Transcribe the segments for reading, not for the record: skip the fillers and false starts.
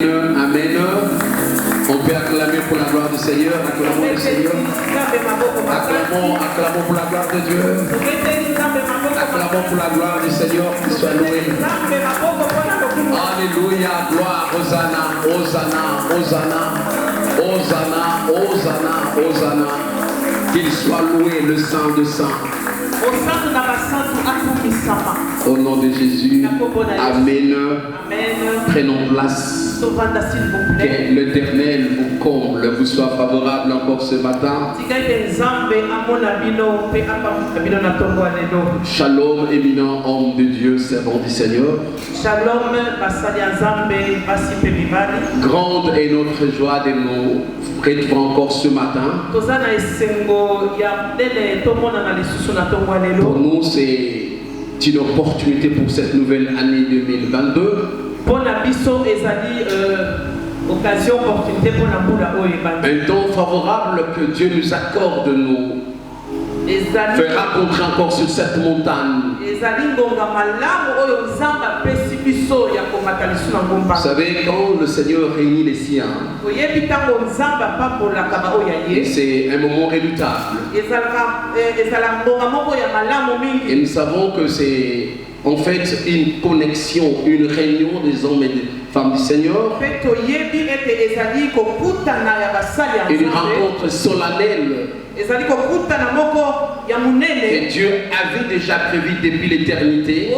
Amen. On peut acclamer pour la gloire du Seigneur. Acclamons le Seigneur. Acclamons pour la gloire de Dieu. Acclamons pour la gloire du Seigneur. Qu'il soit loué. Alléluia. Gloire. Hosanna. Hosanna. Hosanna. Hosanna. Hosanna. Hosanna. Qu'il soit loué le Saint de Saints. Au nom de Jésus. Amen. Prenons place. Que l'Éternel vous comble, vous soit favorable encore ce matin. Shalom, éminent homme de Dieu, servant du Seigneur. Grande est notre joie de nous retrouver encore ce matin. Pour nous, c'est une opportunité pour cette nouvelle année 2022. Un temps favorable que Dieu nous accorde, nous faire rencontrer encore sur cette montagne. Vous savez, quand le Seigneur réunit les siens, c'est un moment redoutable. Et nous savons que c'est en fait une connexion, une réunion des hommes et des femmes du Seigneur. Une rencontre solennelle que Dieu avait déjà prévu depuis l'éternité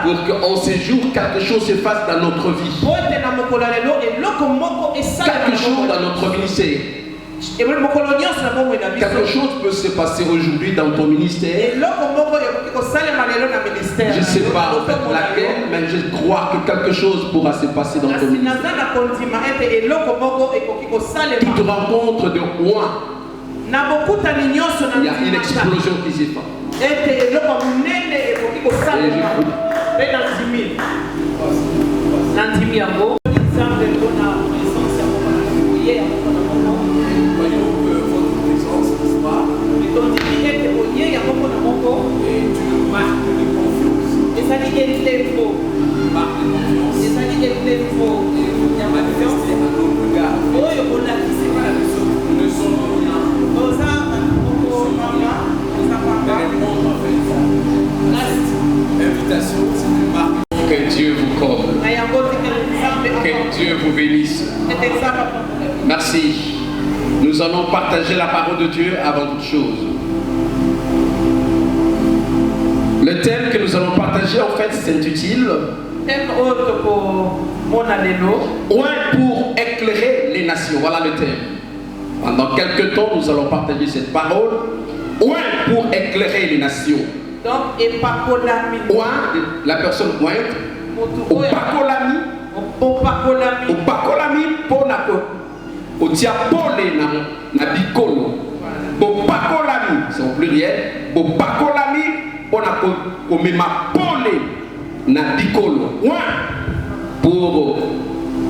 pour qu'en ce jour quelque chose se fasse dans notre vie, quelque chose dans notre ministère. Quelque chose peut se passer aujourd'hui dans ton ministère. Je ne sais pas en fait laquelle, mais je crois que quelque chose pourra se passer dans ton ministère. Toute rencontre de loin, il y a une explosion qui s'est faite. Que Dieu vous comble. Que Dieu vous bénisse. Merci. Nous allons partager la parole de Dieu avant toute chose. Le thème que nous allons partager en fait s'intitule Oint pour éclairer les nations. Voilà le thème. Pendant quelques temps, nous allons partager cette parole. Oint pour éclairer les nations. Oint, la personne ointe. Opakolami. Opakolami pour la au diapole na bikolo. Opakolami, c'est au pluriel. Opakolami pour la komema pole na bikolo. Oint pour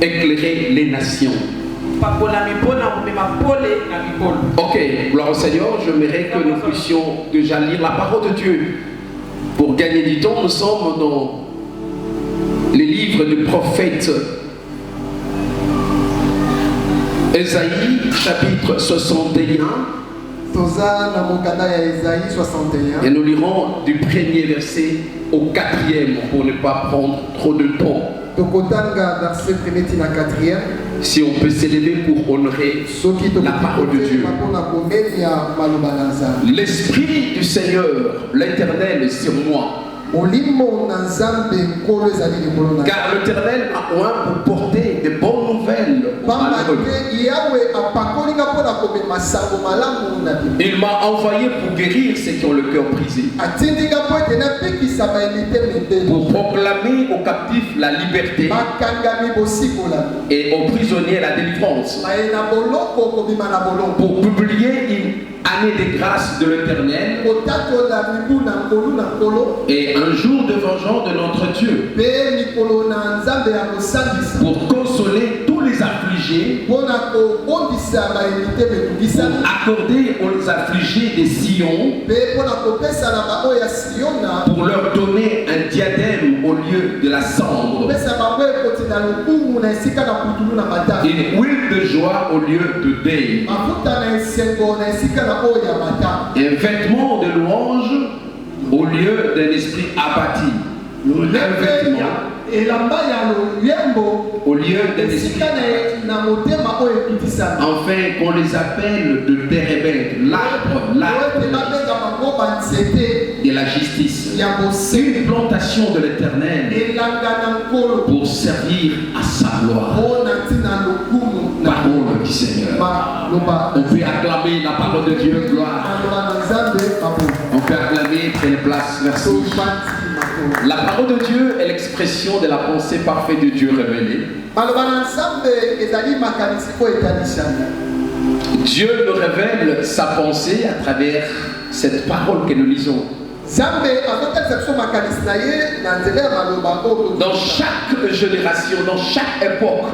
éclairer les nations. Ok, gloire au Seigneur, j'aimerais que nous puissions déjà lire la parole de Dieu. Pour gagner du temps, nous sommes dans les livres du prophète Ésaïe, chapitre 61. Et nous lirons du premier verset au 4e pour ne pas prendre trop de temps. Si on peut s'élever pour honorer la parole de Dieu. L'Esprit du Seigneur, l'Éternel, est sur moi. Car l'Éternel a oint pour porter de bonnes nouvelles. Il m'a envoyé pour guérir ceux qui ont le cœur brisé, pour proclamer aux captifs la liberté et aux prisonniers la délivrance, pour publier une année de grâce de l'Éternel et un jour de vengeance de notre Dieu, pour consoler tous les affligés affligés, pour accorder aux affligés des sillons, pour leur donner un diadème au lieu de la cendre, une huile de joie au lieu de deuil, un vêtement de louange au lieu d'un esprit abattu, un vêtement au lieu d'un esprit enfin qu'on les appelle de térébinthe, l'arbre de la justice, une plantation de l'Éternel pour servir à sa gloire. Parole du Seigneur. On peut acclamer la parole de Dieu, gloire. On peut acclamer, prendre place, merci. La parole de Dieu est l'expression de la pensée parfaite de Dieu révélée. Dieu nous révèle sa pensée à travers cette parole que nous lisons. Dans chaque génération, dans chaque époque,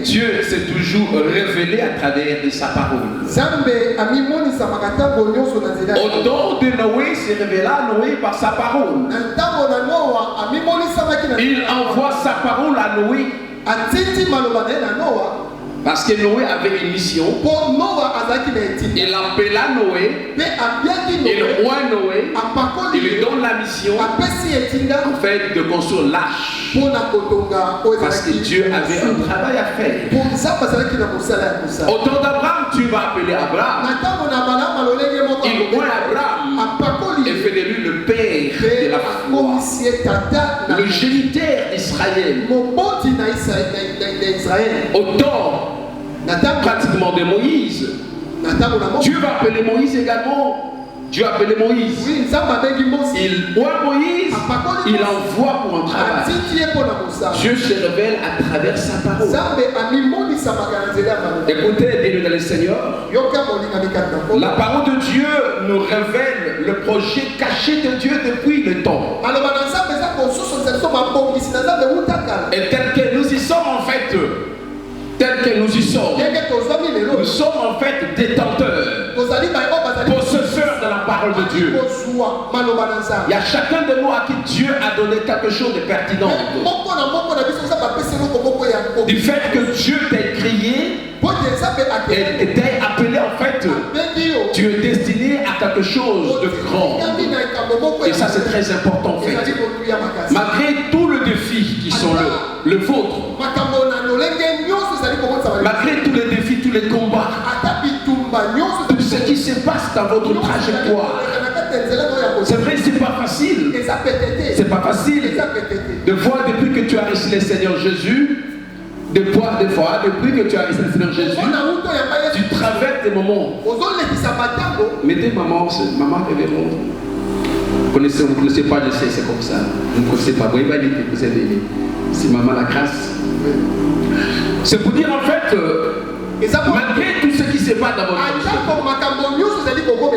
Dieu s'est toujours révélé à travers de sa parole. Au temps de Noé, s'est révélé à Noé par sa parole. Il envoie sa parole à Noé. Parce que Noé avait une mission. Il appela Noé. Il roi Noé. Il lui donne la mission en fait de construire l'arche. Parce que Dieu avait un travail à faire. Au temps d'Abraham, tu vas appeler Abraham. Il roi Abraham et fait de lui le père de la foi, le géniteur d'Israël. Au temps pratiquement de Moïse, Dieu va appeler Moïse également. Dieu a appelé Moïse. Il voit Moïse, il envoie pour un travail. Dieu se révèle à travers sa parole. Écoutez, bien dans le Seigneur, la parole de Dieu nous révèle le projet caché de Dieu depuis le temps. Et tel que nous y sommes en fait, tel que nous y sommes, nous sommes en fait détenteurs, possesseurs de la parole de Dieu. Il y a chacun de nous à qui Dieu a donné quelque chose de pertinent. Du fait que Dieu t'a crié et t'a appelé en fait, tu es destiné à quelque chose de grand. Et ça c'est très important en fait. Malgré tout le défi qui sont le vôtre, malgré tous les défis, tous les combats, tout ce qui se passe dans votre trajectoire, c'est vrai, c'est pas facile. C'est pas facile de voir depuis que tu as reçu le Seigneur Jésus. Des fois, depuis que tu as reçu le Seigneur Jésus, tu traverses des moments. Mais des mamans, maman qui vient, vous ne connaissez pas, je sais, c'est comme ça. Vous ne connaissez pas, vous avez c'est maman la grâce. C'est pour dire en fait, malgré tout ce qui se passe dans votre vie,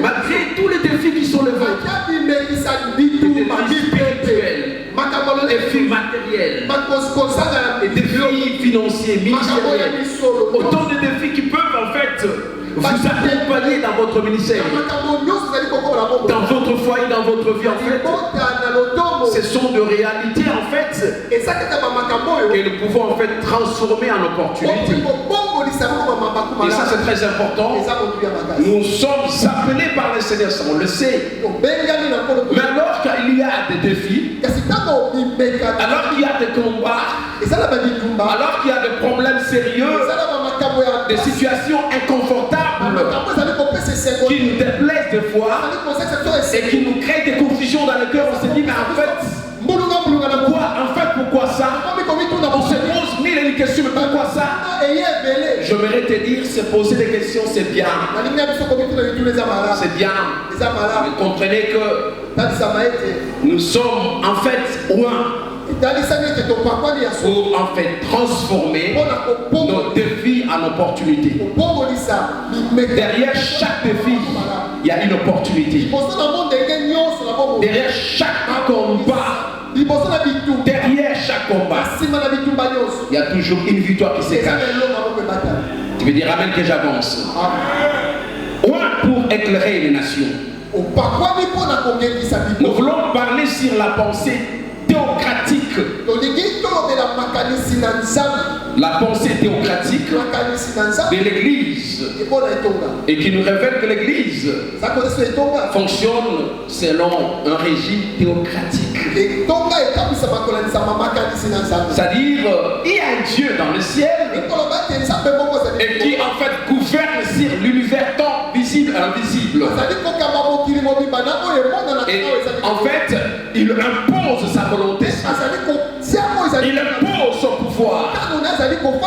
malgré tous les défis qui sont les vôtres, des défis spirituels, des défis matériels, des défis financiers, ministériels, autant de défis qui peuvent en fait vous accompagner dans votre ministère, dans votre foyer, dans votre vie en fait. Ce sont de réalités en fait que nous pouvons en fait transformer en opportunités. Et ça c'est très important. Nous sommes appelés par le Seigneur, on le sait. Mais alors qu'il y a des défis, alors qu'il y a des combats, alors qu'il y a des problèmes sérieux, des situations inconfortables qui nous déplaisent des fois et qui nous créent des confusions dans le cœur, on se dit mais en fait pourquoi ça? On se pose mille et une questions, mais pourquoi ça? J'aimerais te dire, se poser des questions c'est bien. C'est bien. Mais comprenez que nous sommes en fait loin pour en fait transformer nos défis en opportunités. Derrière chaque défi, il y a une opportunité. Derrière chaque combat, derrière chaque chaque combat, il y a toujours une victoire qui se cache. Tu veux dire amen que j'avance. Pour éclairer les nations. Nous voulons parler sur la pensée théocratique. La pensée théocratique de l'Église. Et qui nous révèle que l'Église fonctionne selon un régime théocratique. C'est-à-dire, il y a un Dieu dans le ciel et qui en fait gouverne sur l'univers tant visible et invisible. Et en fait, il impose sa volonté. Il impose son pouvoir.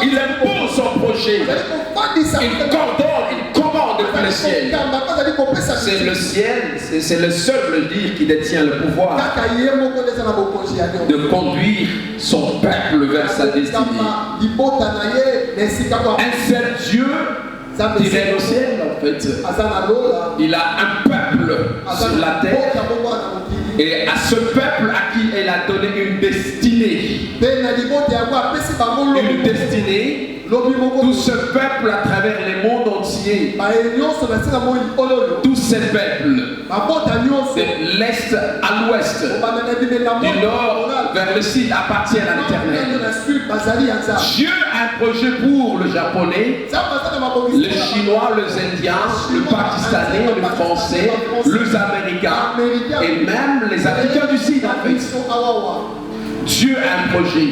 Il impose son projet. Il commande depuis le ciel. C'est le ciel, c'est le seul, le dire, qui détient le pouvoir de conduire son peuple vers sa destinée. Un seul Dieu dirait au ciel, en fait. Il a un peuple sur la terre. Et à ce peuple à qui elle a donné une destinée. Une destinée. Tout ce peuple à travers les mondes entiers. Tous ces peuples. De l'est à l'ouest. Du nord vers le sud appartiennent à l'Éternel. Dieu a un projet pour le japonais, le chinois, les indiens, le pakistanais, le français, les américains et même les africains du sud en fait. Dieu a un projet.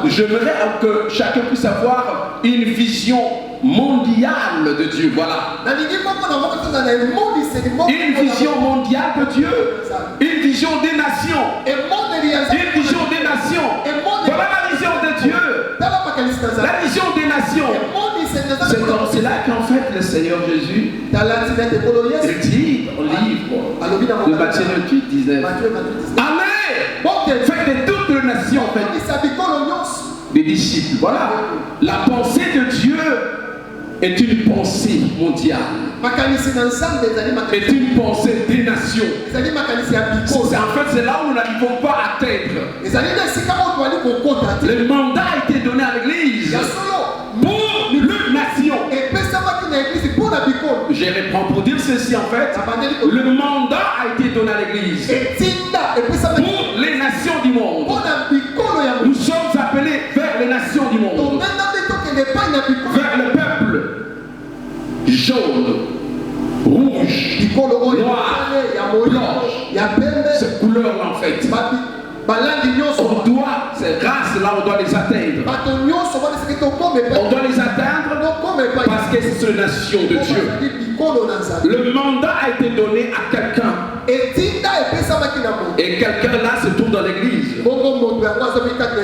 J'aimerais que chacun puisse avoir une vision mondiale de Dieu. Voilà. Une vision mondiale de Dieu. Une vision des nations. Une vision des nations. Voilà la vision de Dieu. La vision des nations. C'est comme cela qu'en fait le Seigneur Jésus il dit au livre de Matthieu 28, 19. Allez, faites de toutes les nations des disciples. Voilà. La pensée de Dieu est une pensée mondiale. Est une pensée des nations. En fait, c'est là où nous n'arrivons pas à atteindre. Le mandat a été donné à l'Église pour une nation. Je reprends pour dire ceci en fait. Le mandat a été donné à l'Église pour les nations du monde. Nous sommes appelés vers les nations du monde. Vers le peuple jaune, rouge, noir, blanc. Ces couleurs-là en fait. On doit, ces races-là, on doit les atteindre. On doit les atteindre parce que c'est une nation de Dieu. Le mandat a été donné à quelqu'un. Et quelqu'un là se trouve dans l'église.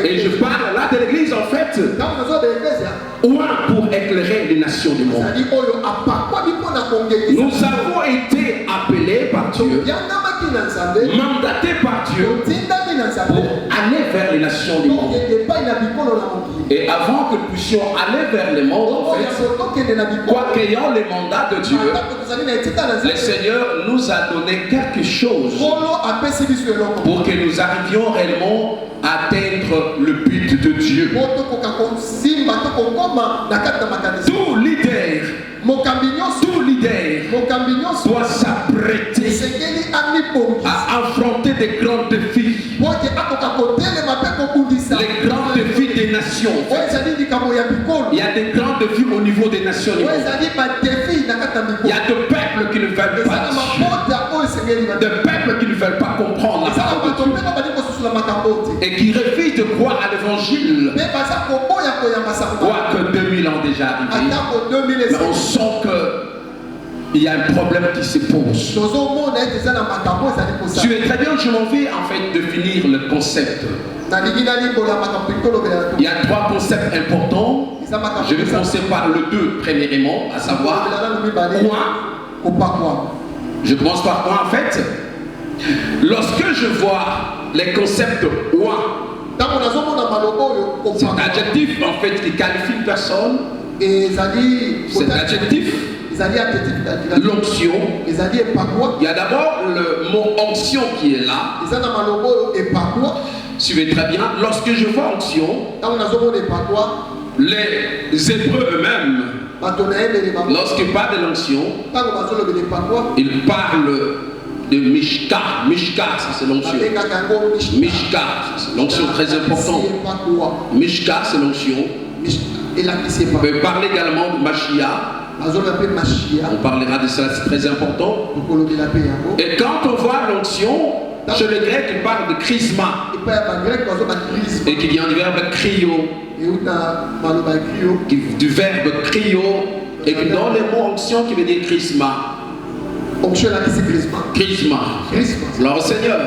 Et je parle là de l'église en fait. Pour éclairer les nations du monde. Nous avons été appelés par Dieu, mandatés par Dieu pour aller vers les nations du monde. Et avant que nous puissions aller vers le monde, en fait, quoiqu'ayant le mandat de Dieu, le Seigneur nous a donné quelque chose pour que nous arrivions réellement à atteindre le but de Dieu. Tout leader doit s'apprêter à affronter des grands défis. Les grands défis des nations. Il y a des grands défis au niveau des nations. Il y a de peuples qui ne veulent pas de peuples qui ne veulent pas comprendre la parole de Dieu et qui refusent de croire à l'évangile. Quoique 2000 ans déjà arrivés, mais on sent qu'il y a un problème qui se pose. Tu es très bien, je m'en vais en fait définir le concept. Il y a trois concepts importants. Je vais commencer par le 2 premièrement, à savoir quoi. Je commence par quoi en fait. Lorsque je vois les concepts quoi, c'est un adjectif en fait qui qualifie une personne. C'est adjectif. L'onction. Il y a d'abord le mot onction qui est là. Suivez très bien. Lorsque je vois onction, les Hébreux eux-mêmes, lorsqu'ils parlent de l'onction, ils parlent de Mishka. Mishka, ça c'est l'onction. Mishka, c'est l'onction très importante. Mishka, c'est l'onction. On peut parler également de Mashiach. On parlera de ça, c'est très important. Et quand on voit l'onction, chez le grec, il parle de chrisma. Et qui vient du verbe cryo. Du verbe cryo. Et puis dans les mots onction qui veut dire chrisma. Chrisma. Alors Seigneur.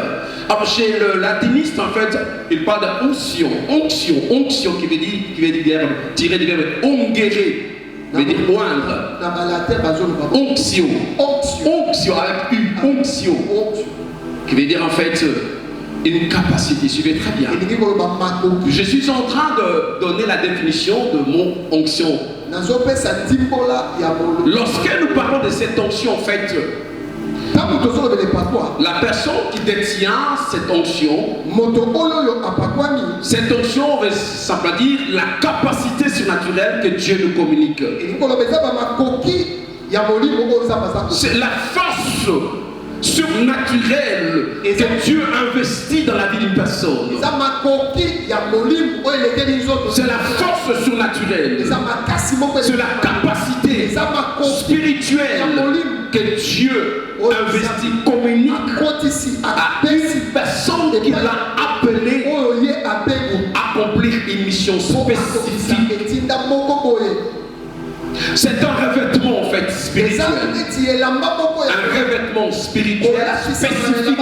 Alors chez le latiniste, en fait, il parle d'onction. Onction qui veut dire tiré du verbe ongere. Veut dire oindre. Onction avec U. Onction. Qui veut dire en fait une capacité. Suivez très bien. Je suis en train de donner la définition de mon onction. Lorsque nous parlons de cette onction, en fait, la personne qui détient cette onction veut simplement dire la capacité surnaturelle que Dieu nous communique. C'est la force surnaturelle que Dieu investit dans la vie d'une personne. C'est la force surnaturelle. C'est la capacité spirituelle que Dieu investit, communique à une personne qui l'a appelé pour accomplir une mission spécifique. C'est un revêtement en fait spirituel. Un revêtement spirituel spécifique.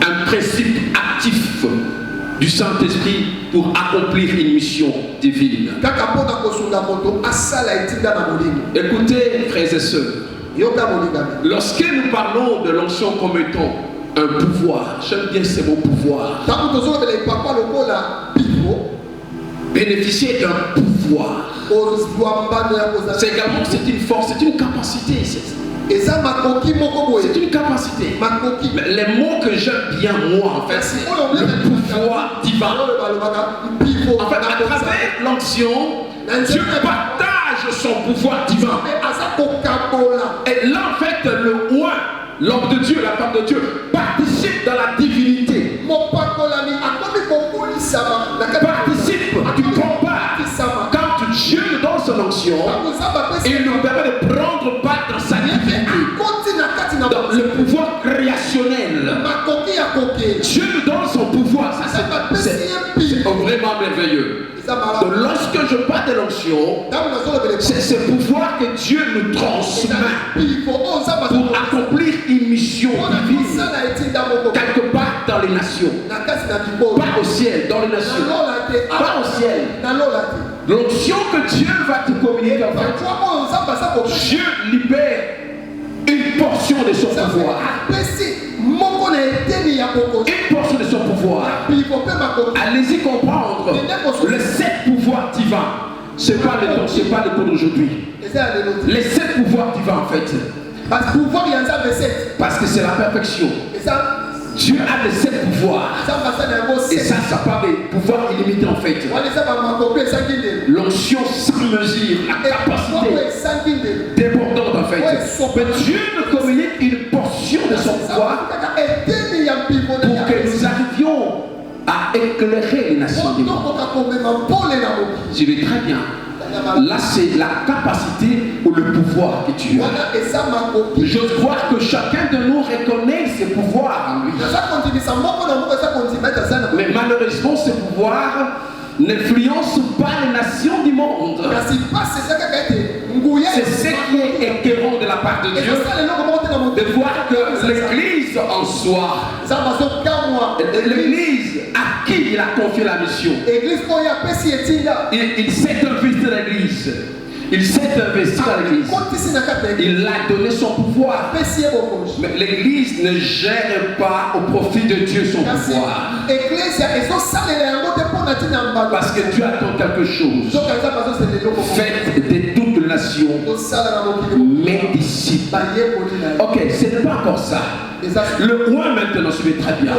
Un principe actif du Saint-Esprit pour accomplir une mission divine. Écoutez, frères et sœurs, lorsque nous parlons de l'onction comme étant un pouvoir, j'aime bien ces mots pouvoir. Bénéficier d'un pouvoir. C'est également une force, c'est une capacité. C'est une capacité. Mais les mots que j'aime bien moi, en fait, c'est le pouvoir divin. En fait, à travers l'onction, Dieu partage son pouvoir divin. Et là, en fait, le roi, l'homme de Dieu, la femme de Dieu, participe dans la divinité. Participe du combat. Quand Dieu nous donne son onction, il nous permet de prendre part dans sa divinité, dans le pouvoir créationnel. Dieu nous donne son pouvoir. C'est vraiment merveilleux. Donc, lorsque je parle de l'onction, c'est ce pouvoir que Dieu nous transmet pour accomplir une mission divine quelque part dans les nations. Pas au ciel, dans les nations. Pas au ciel. L'onction que Dieu va te communiquer, en fait, Dieu libère une portion de son pouvoir. Une portion de son pouvoir. Allez-y comprendre les 7 pouvoirs divins. Ce n'est pas le cours d'aujourd'hui. Les 7 pouvoirs divins, en fait. Parce que c'est la perfection. Dieu a les 7 pouvoirs. Et ça parle de pouvoir illimité, en fait. L'onction sans mesure, la capacité débordante, en fait. Mais Dieu nous communique une portion de son pouvoir pour que nous arrivions à éclairer les nations du monde. Je vais très bien. Là, c'est la capacité ou le pouvoir que tu as. Je crois que chacun de nous reconnaît ses pouvoirs en lui. Mais malheureusement, ce pouvoir n'influence pas les nations du monde. C'est ce qui est écœurant de la part de Dieu, de voir que l'Église en soi, l'Église à qui il a confié la mission, il s'est investi dans l'Église. Il s'est investi dans l'Église. Il a donné son pouvoir. Mais l'Église ne gère pas au profit de Dieu son pouvoir. Parce que Dieu attend quelque chose. Faites de toutes les nations mes disciples. Ok, ce n'est pas encore ça. Le roi maintenant, suivez très bien.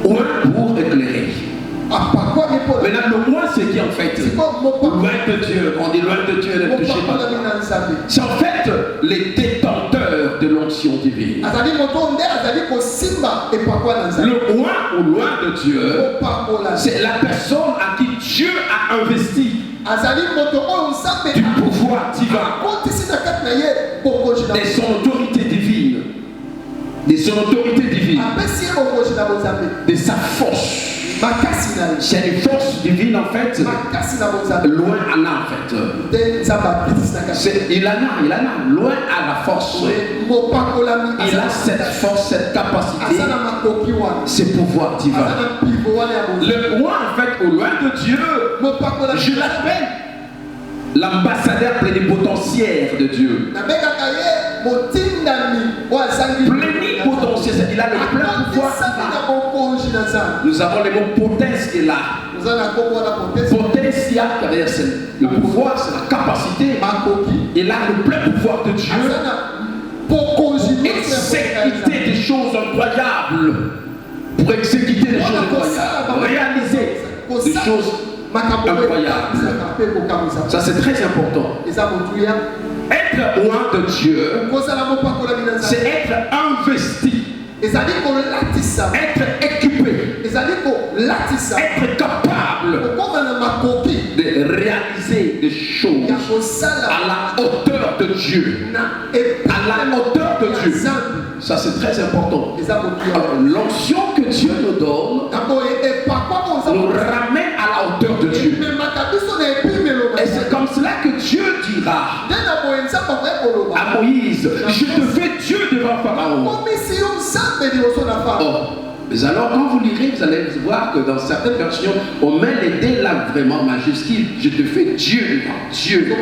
Oint pour éclairer. Maintenant, le loin, c'est qui en fait? Loin de Dieu. On dit loin de Dieu, ne touchez pas. C'est en fait les détenteurs de l'onction divine. Le loin ou loin de Dieu, c'est la personne à qui Dieu a investi du pouvoir divin, de son autorité divine, de son autorité divine, de sa force. C'est une force divine en fait. Loin à là en fait. Il en a loin à la force. Il a cette force, cette capacité, ce pouvoir divin. Le loin en fait, au loin de Dieu, je l'appelle l'ambassadeur plénipotentiaire de Dieu. Plénipotentiaire, il a le plein pouvoir. Nous avons le mot potence qui est là. Potentia, c'est le pouvoir, c'est la capacité. Il a le plein pouvoir de Dieu. Exécuter des choses incroyables. Pour exécuter des choses incroyables. Réaliser des choses incroyables. Ça c'est très important. Être loin de Dieu, c'est être investi. Être équipé, être capable de réaliser des choses à la hauteur de Dieu. À la hauteur de Dieu. Ça c'est très important. L'onction que Dieu nous donne nous ramène à la hauteur de Dieu. Et c'est comme cela que Dieu dira à Moïse, je te fais Dieu devant Pharaon. Oh. Mais alors quand vous lirez, vous allez voir que dans certaines versions, on met les D là vraiment majuscules. Je te fais Dieu devant Dieu.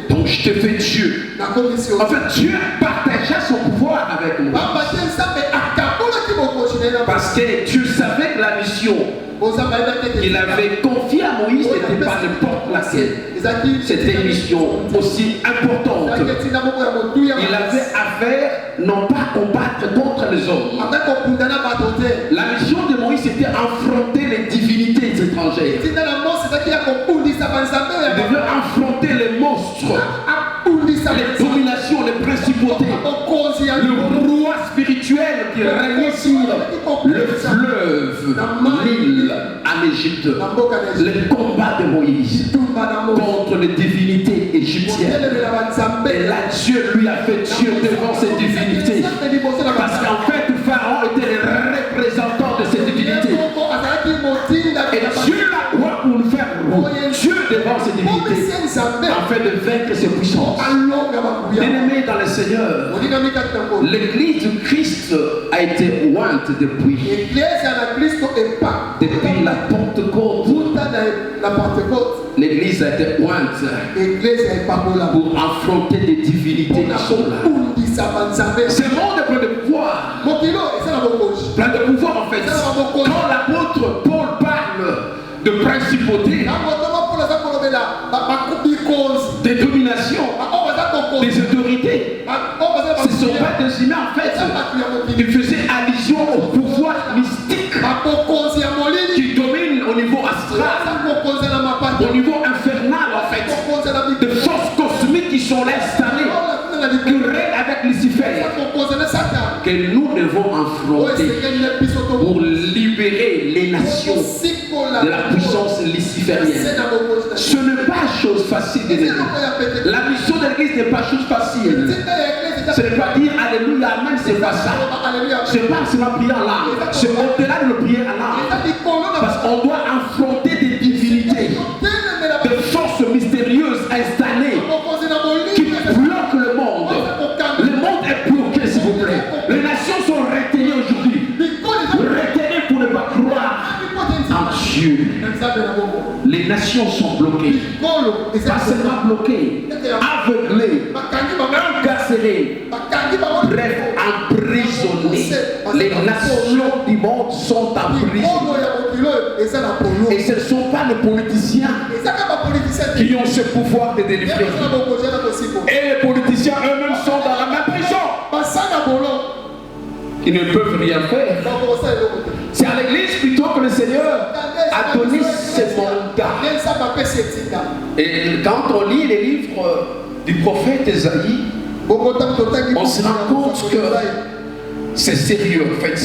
Donc je te fais Dieu. En fait, Dieu partagea son pouvoir avec nous. Parce que Dieu savait que la mission qu'il avait confiée à Moïse n'était pas n'importe laquelle. C'était une mission aussi importante. Il avait affaire non pas combattre contre les hommes. La mission de Moïse était affronter les divinités étrangères. Il devait affronter les monstres, les dominations, les principautés, le roi spirituel qui régnait sur le fleuve, l'île en Égypte. Le combat de Moïse contre les divinités égyptiennes. Et là, Dieu lui a fait Dieu devant ces divinités. Parce qu'en fait, Pharaon était le représentant de ces divinités. Et Dieu l'a roi pour nous faire Dieu devant ces divinités, afin de vaincre ses puissances. Bien-aimés dans le Seigneur, l'église du Christ a été ointe depuis la Pentecôte. L'église a été ointe pour affronter des divinités qui sont là. Ce monde est plein de pouvoir. Plein de pouvoir en fait. Quand l'apôtre Paul parle de principauté, des dominations, des autorités, ce ne sont pas des humains en fait. Il faisait allusion au pouvoir mystique qui domine au niveau astral, au niveau infernal en fait, de forces cosmiques qui sont là installées, qui règnent avec Lucifer, que nous devons affronter pour libérer les nations de la puissance luciférienne. Ce n'est pas chose facile de l'église. La mission de l'église n'est pas chose facile. Ce n'est pas dire alléluia, amen, c'est pas ça. C'est pas seulement prier en langue. C'est au-delà de le prier en langue. Parce qu'on doit affronter des divinités, des forces mystérieuses installées qui bloquent le monde. Le monde est bloqué, s'il vous plaît. Les nations sont retenues aujourd'hui. Retenues pour ne pas croire en Dieu. Les nations sont bloquées. Pas seulement bloquées, aveuglées, incarcérées, bref, emprisonnées. Les nations du monde sont emprisonnées. Et ce ne sont pas les politiciens qui ont ce pouvoir de délivrer. Et les politiciens eux-mêmes sont dans la même prison. qui ne peuvent rien faire. C'est à l'église plutôt que le Seigneur a donné ce mandat. Et quand on lit les livres du prophète Esaïe, on se rend compte que c'est sérieux en fait.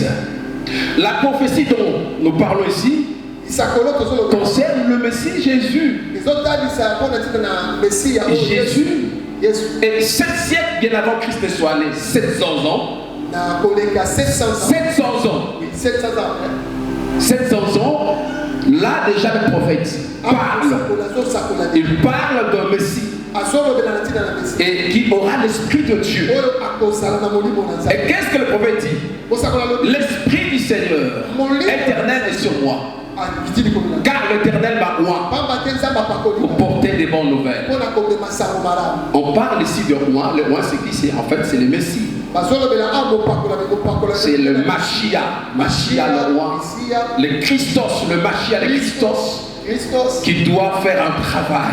La prophétie dont nous parlons ici concerne le Messie Jésus. Jésus est 7 siècles bien avant Christ ne soit né, 700 ans. 700 ans, là déjà le prophète parle. Il parle d'un Messie et qui aura l'Esprit de Dieu. Et qu'est-ce que le prophète dit? L'Esprit du Seigneur éternel est sur moi. Car l'Éternel m'a oint pour porter des bonnes nouvelles. On parle ici de roi. Le roi, c'est qui? En fait, c'est le Messie. C'est le Mashiach. Mashiach, le roi. Le Christos, le Mashiach, le Christos, qui doit faire un travail.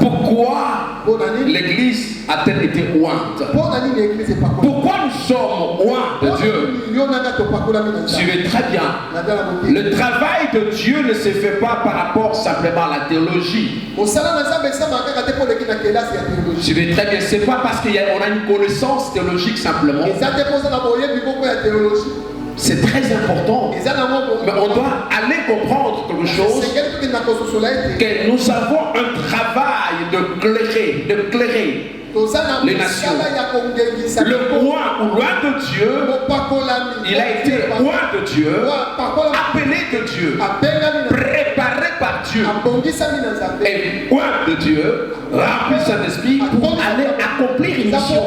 Pourquoi l'Église a-t-elle été ointe? Pourquoi nous sommes oints de Dieu? Suivez très bien. Le travail de Dieu ne se fait pas par rapport simplement à la théologie. Suivez très bien. C'est pas parce qu'on a une connaissance théologique simplement. C'est très important. Mais on doit aller comprendre quelque chose, que nous avons un travail de clairer les nations. Le roi ou roi de Dieu, il a été roi de Dieu, appelé de Dieu, préparé par Dieu, et roi de Dieu, rempli de Saint-Esprit pour aller accomplir une mission.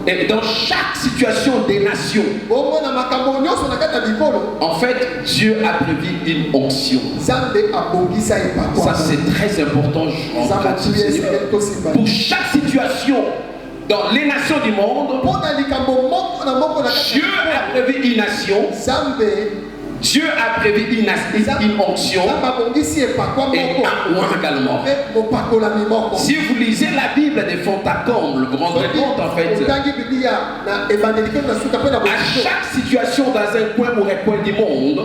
Et dans chaque situation des nations, en fait, Dieu a prévu une onction. Ça c'est très important. Pour chaque situation dans les nations du monde, Dieu a prévu une nation. Dieu a prévu une onction et un oint également. Si vous lisez la Bible de fond en comble, vous vous rendrez compte en fait, à chaque situation dans un coin ou un coin du monde,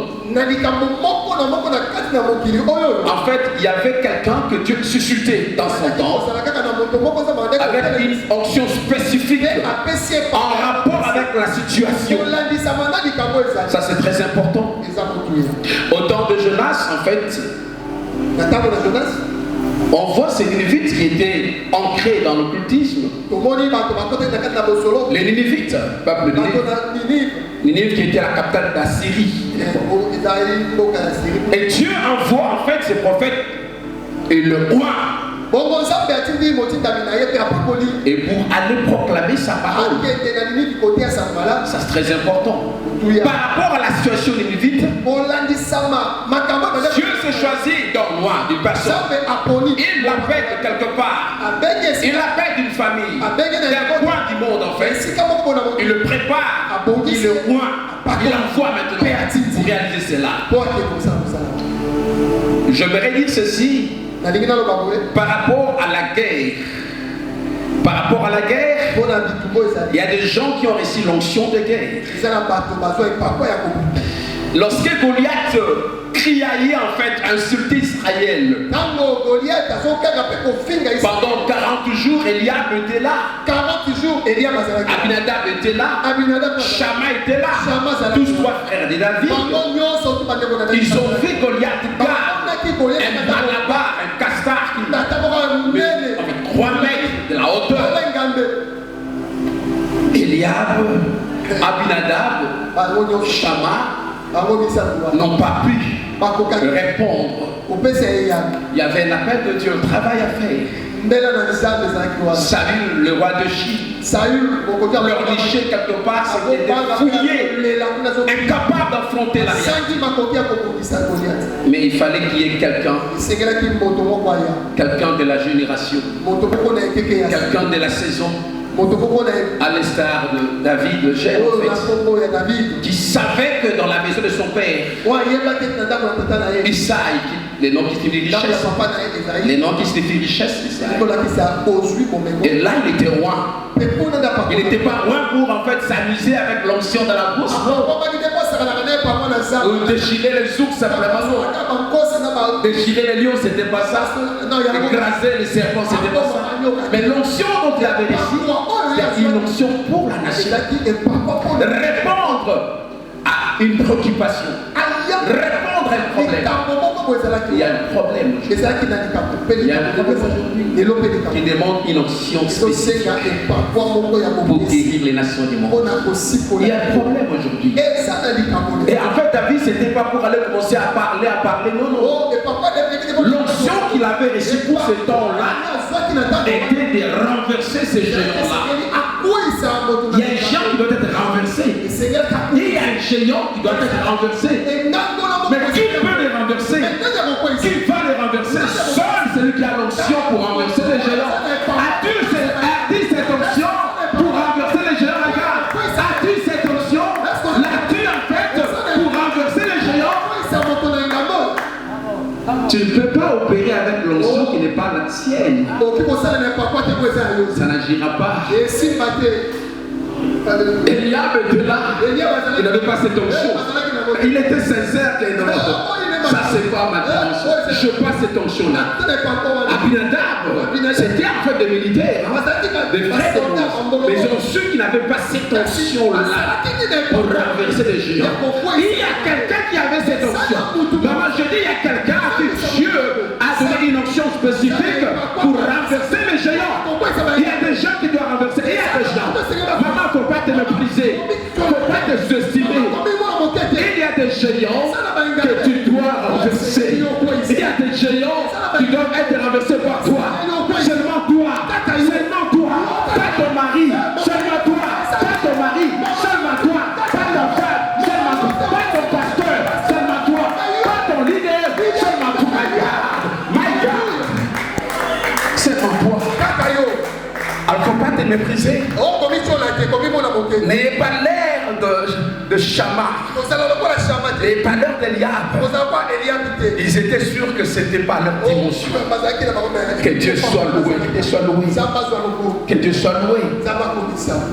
en fait, il y avait quelqu'un que Dieu suscitait dans son temps avec une onction spécifique en rapport avec la situation. Ça c'est très important. Au temps de Jonas, en fait, on voit ces Ninivites qui étaient ancrés dans l'occultisme. Les Ninivites, peuple de Ninive qui était la capitale d'Assyrie. Et Dieu envoie en fait ses prophètes et le roi. Et pour aller proclamer sa parole. Ça c'est très important. Par rapport à la situation des Lévites, Dieu se choisit dans moi d'une personne. Il l'appelle de quelque part. Il l'appelle d'une famille, d'un coin du monde en fait. Il le prépare, il le roi, il l'envoie maintenant pour réaliser cela. J'aimerais dire ceci. Par rapport à la guerre, il y a des gens qui ont reçu l'onction de guerre. Lorsque Goliath criait en fait, insultait Israël, pendant 40 jours, Eliab était là, Abinadab était là, Shama était là, tous trois frères de David. Ils ont vu Goliath un malabar, un castar avec 3 mètres de la hauteur. Eliab, Abinadab, Shama n'ont pas pu répondre. Il y avait un appel de Dieu, un travail à faire. Saül, le roi de Chine, leur niché quelque part, c'était de fouiller, incapable d'affronter la guerre. Mais il fallait qu'il y ait quelqu'un de la génération, quelqu'un de la saison, à l'instar de David, le chef, en fait, qui savait que dans la maison de son père, Isaïe, les noms qui signifient richesse. Les noms qui signifient richesse. Et là, il était roi. Il n'était pas roi pour en fait s'amuser avec l'onction de la bourse. Ou déchirer les ours simplement. Déchirer les lions, c'était pas ça. Écraser les serpents, c'était pas ça. Mais l'onction dont il avait ici, c'est une onction pour la nation. Répondre à une préoccupation. Répondre à un problème. Il y a un problème aujourd'hui. Il y a un problème aujourd'hui qui demande une onction spécifique pour guérir les nations du monde. Il y a un problème aujourd'hui. Et en fait, David, ce n'était pas pour aller commencer à parler. Non, non. L'onction qu'il avait reçue pour ce temps-là était de renverser ces géants-là. Il y a un géant qui doit être renversé. Il y a un géant qui doit être renversé. Mais qui peut les renverser? Qui va les renverser? Seul celui qui a l'onction pour renverser les géants. As-tu cette onction pour renverser les géants? Regarde. As-tu cette onction? L'as-tu en fait pour renverser les géants? Tu ne peux pas opérer avec l'onction qui n'est pas la tienne. Ça n'agira pas. Eliab était là, il n'avait pas cette onction. Il était sincère que non, ça c'est pas ma dimension. Je pas cette onction-là. Abinadab, c'était en fait des militaires, des vrais hommes. Mais ils ont su qu'ils n'avaient pas cette onction-là pour renverser les géants. Il y a quelqu'un qui avait cette onction. Maman, je dis, il y a quelqu'un à qui Dieu a donné une onction spécifique pour renverser les géants. Il y a des gens qui doivent renverser. Il y a des gens. Maman, il ne faut pas te mépriser. Il ne faut pas te sous-estimer. Il y a des géants que tu dois renverser. Il y a des géants qui doivent être renversés par toi. Seulement toi. Seulement toi. Pas ton mari. Seulement toi. Pas ton mari. Seulement toi. Pas ta femme. Seulement toi. Pas ton pasteur. Seulement toi. Pas ton leader. Seulement toi. My God. Seulement toi. Alors, il ne faut pas te mépriser. N'ayez pas l'air de Shama. N'ayez pas l'air d'Eliab. Ils étaient sûrs que ce n'était pas leur dimension. Que Dieu soit loué. Que Dieu soit loué. Que Dieu soit loué.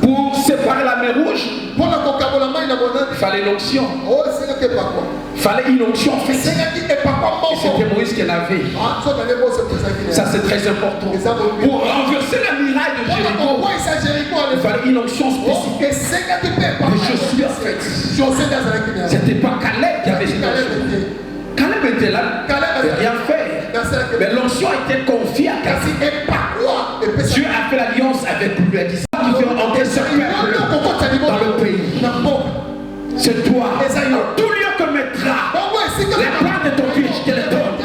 Pour séparer la mer rouge, il fallait l'onction. Il fallait une onction faite. Et c'était Moïse qui en avait. Ça c'est très important. Pour renverser la muraille de Jéricho, il fallait une onction spécifique. Mais je suis en fait. C'était pas Caleb qui avait cette onction. Caleb était là, il n'a rien fait. Mais l'onction a été confiée à Caleb. Dieu a fait l'alliance avec lui. Il a dit ça qui fait entrer ce peuple dans le pays. C'est toi. Tout lieu que mettra la part de ton fils, je te le donne.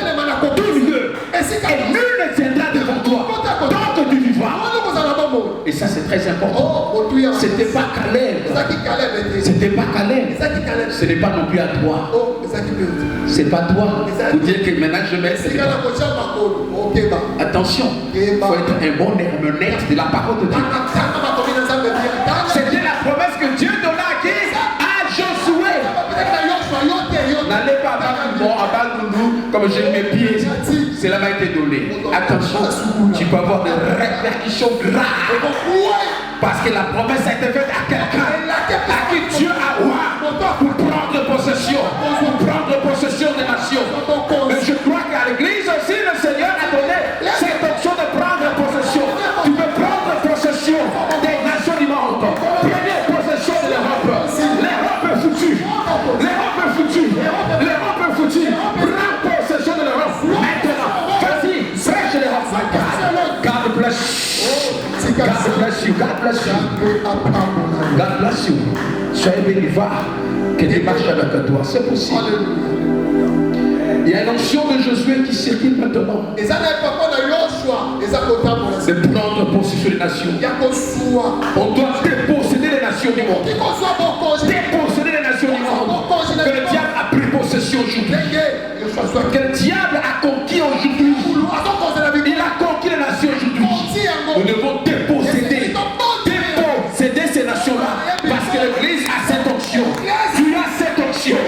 Tout lieu. Et nul ne viendra devant toi. Tant que tu vivras. Et ça c'est très important. C'était pas Caleb. C'était pas Caleb. Ce n'est pas non plus à toi. C'est pas toi. Vous dire que maintenant je mets. Attention. Il faut être un bon herménète de la parole de Dieu. C'était la promesse que Dieu donna à qui? À Josué. N'allez pas à Baldoudou comme j'ai mes pieds. Cela m'a été donné. Attention, tu peux avoir des répercussions graves. Parce que la promesse a été faite à quelqu'un à qui Dieu a ouvert pour prendre possession. Pour prendre possession des nations. Mais je crois qu'à l'église aussi, le Seigneur a donné cette option de prendre possession. Tu peux prendre possession des nations du monde. Prenez possession de l'Europe. L'Europe est foutue. L'Europe est foutue. L'Europe est foutue. Prends possession de l'Europe. Maintenant, vas-y, prêche l'Europe. God bless you. God bless you. God bless you. God bless you. Soyez béni, va. Que Dieu marche avec toi. C'est possible. Il y a une onction de Josué qui circule maintenant. De prendre possession des nations. On doit déposséder les nations du monde. Déposséder les nations du monde. Que le diable a pris possession aujourd'hui. Que le diable a conquis aujourd'hui. Il a conquis les nations aujourd'hui. Nous devons déposséder ces nations-là. Parce que l'église a cette onction. Tu as cette onction.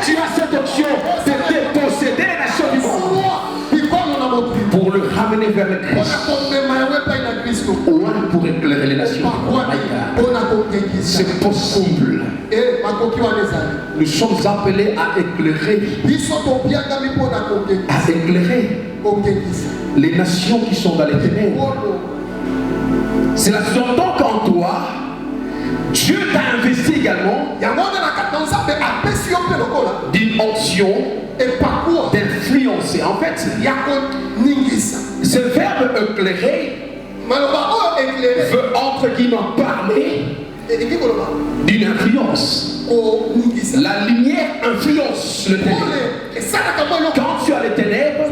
Tu as cette onction de déposséder les nations du monde. C'est possible. Nous sommes appelés à éclairer. À éclairer les nations qui sont dans les ténèbres. C'est la raison donc en toi, Dieu t'a investi également d'une onction d'influencer. En fait, ce verbe éclairer veut entre guillemets parler d'une influence. La lumière influence le ténèbre. Quand tu as les ténèbres,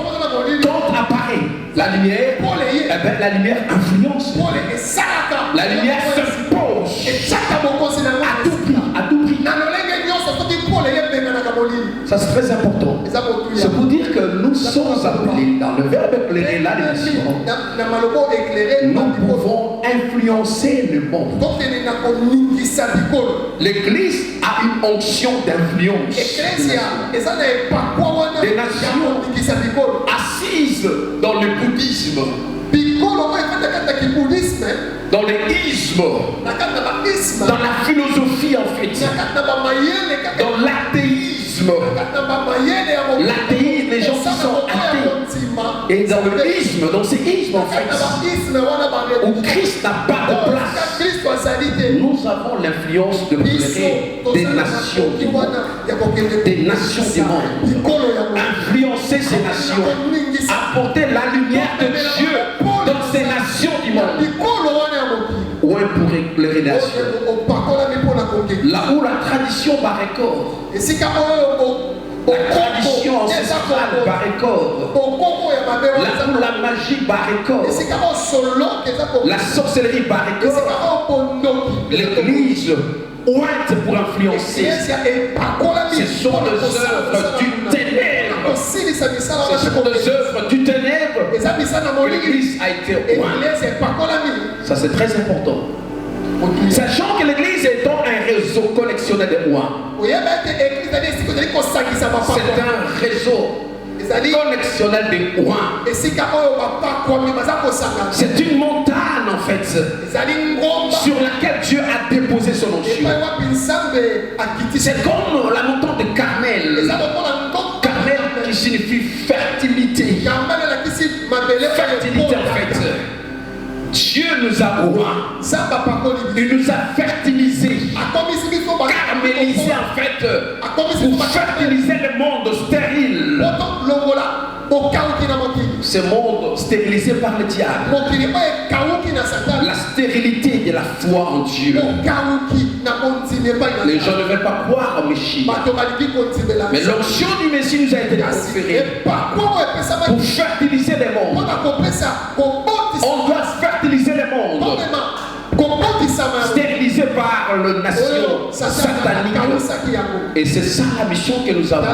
quand apparaît la lumière, eh bien, la lumière influence. La lumière s'impose à tout prix, à tout prix. Ça c'est très important. C'est pour dire que nous sommes appelés dans le verbe éclairer la nation. Nous pouvons influencer le monde. L'Église a une onction d'influence. Des nations assises dans le bouddhisme, dans l'isme, dans la philosophie en fait, dans l'athéisme. L'athéisme, les gens qui sont athées. Et dans le isme, dans ces ismes en fait, où Christ n'a pas de place, nous avons l'influence de éclairer des nations du monde. Des nations du monde. Influencer ces nations. Apporter la lumière de Dieu dans ces nations du monde. Ou pour éclairer les nations. Là où la tradition barre corps. La tradition ancestrale barre corps. Là où la magie barre corps. La sorcellerie barre corps. L'Église ointe pour influencer. Ce sont des œuvres du ténèbre. Ce sont des œuvres du ténèbre. L'Église a été ointe. Ça c'est très important. Sachant que l'Église étant un réseau collectionnel de oins. C'est un réseau collectionnel de oins. C'est une montagne en fait sur laquelle Dieu a déposé son onction. C'est comme la montagne de Carmel. Carmel qui signifie fertilité. Fertilité en fait. Dieu nous a oint. Il nous a fertilisés. Carmélisés en fait. Pour fertiliser le monde stérile. Ce monde stérilisé par le diable. La stérilité de la foi en Dieu. Les gens ne veulent pas croire au Messie. Mais l'onction du Messie nous a été conférée pour fertiliser les mondes. On doit fertiliser les mondes. Stérilisé par le nation satanique. Et c'est ça la mission que nous avons.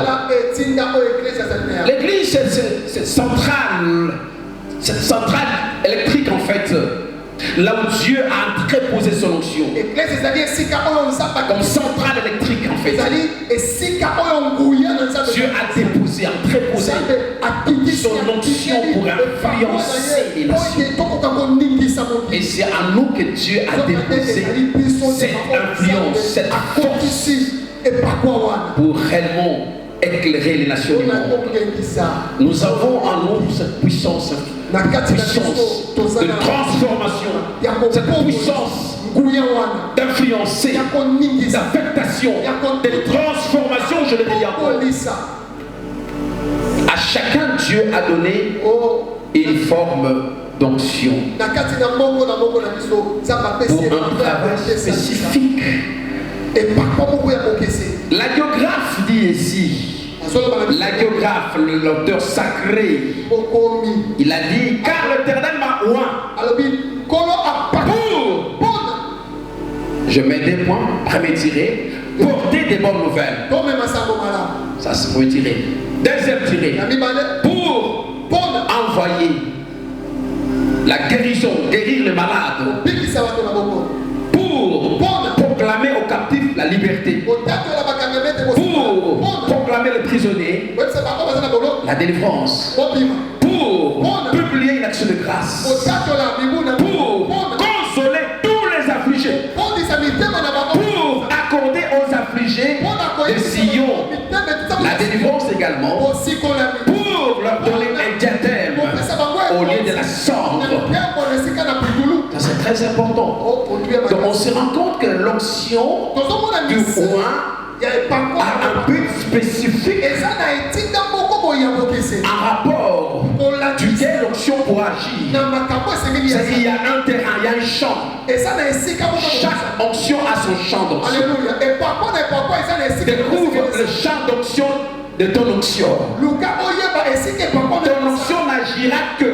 L'église, c'est cette centrale électrique en fait, là où Dieu a entreposé son onction. Comme centrale électrique en fait. Dieu a déposé, entreposé son onction pour influencer les nations. Et c'est à nous que Dieu a déposé cette influence, cette force pour réellement éclairer les nations du monde. Nous avons en nous cette puissance de transformation, cette puissance d'influencer, d'affectation, de transformation, je le dis encore. À chacun, Dieu a donné une forme d'onction pour un travail spécifique. L'agiographe dit ici, l'agiographe, l'auteur sacré, il a dit, car l'Éternel m'a oint pour, je mets des points, premier tiré, porter des bonnes nouvelles. Ça c'est premier tiré. Deuxième tiré, pour envoyer la guérison, guérir les malades, pour proclamer aux captifs la liberté, pour proclamer les prisonniers la délivrance, pour publier une action de grâce, pour consoler tous les affligés, pour La délivrance également, pour leur donner un diadème au lieu de la cendre. Ça c'est très important. Donc on se rend compte que l'onction du roi a un but spécifique, un rapport duquel l'onction pourra agir. Il y a un terrain, il y a un champ. Chaque onction a son champ d'onction. Découvre le champ d'onction de ton onction. Ton onction n'agira que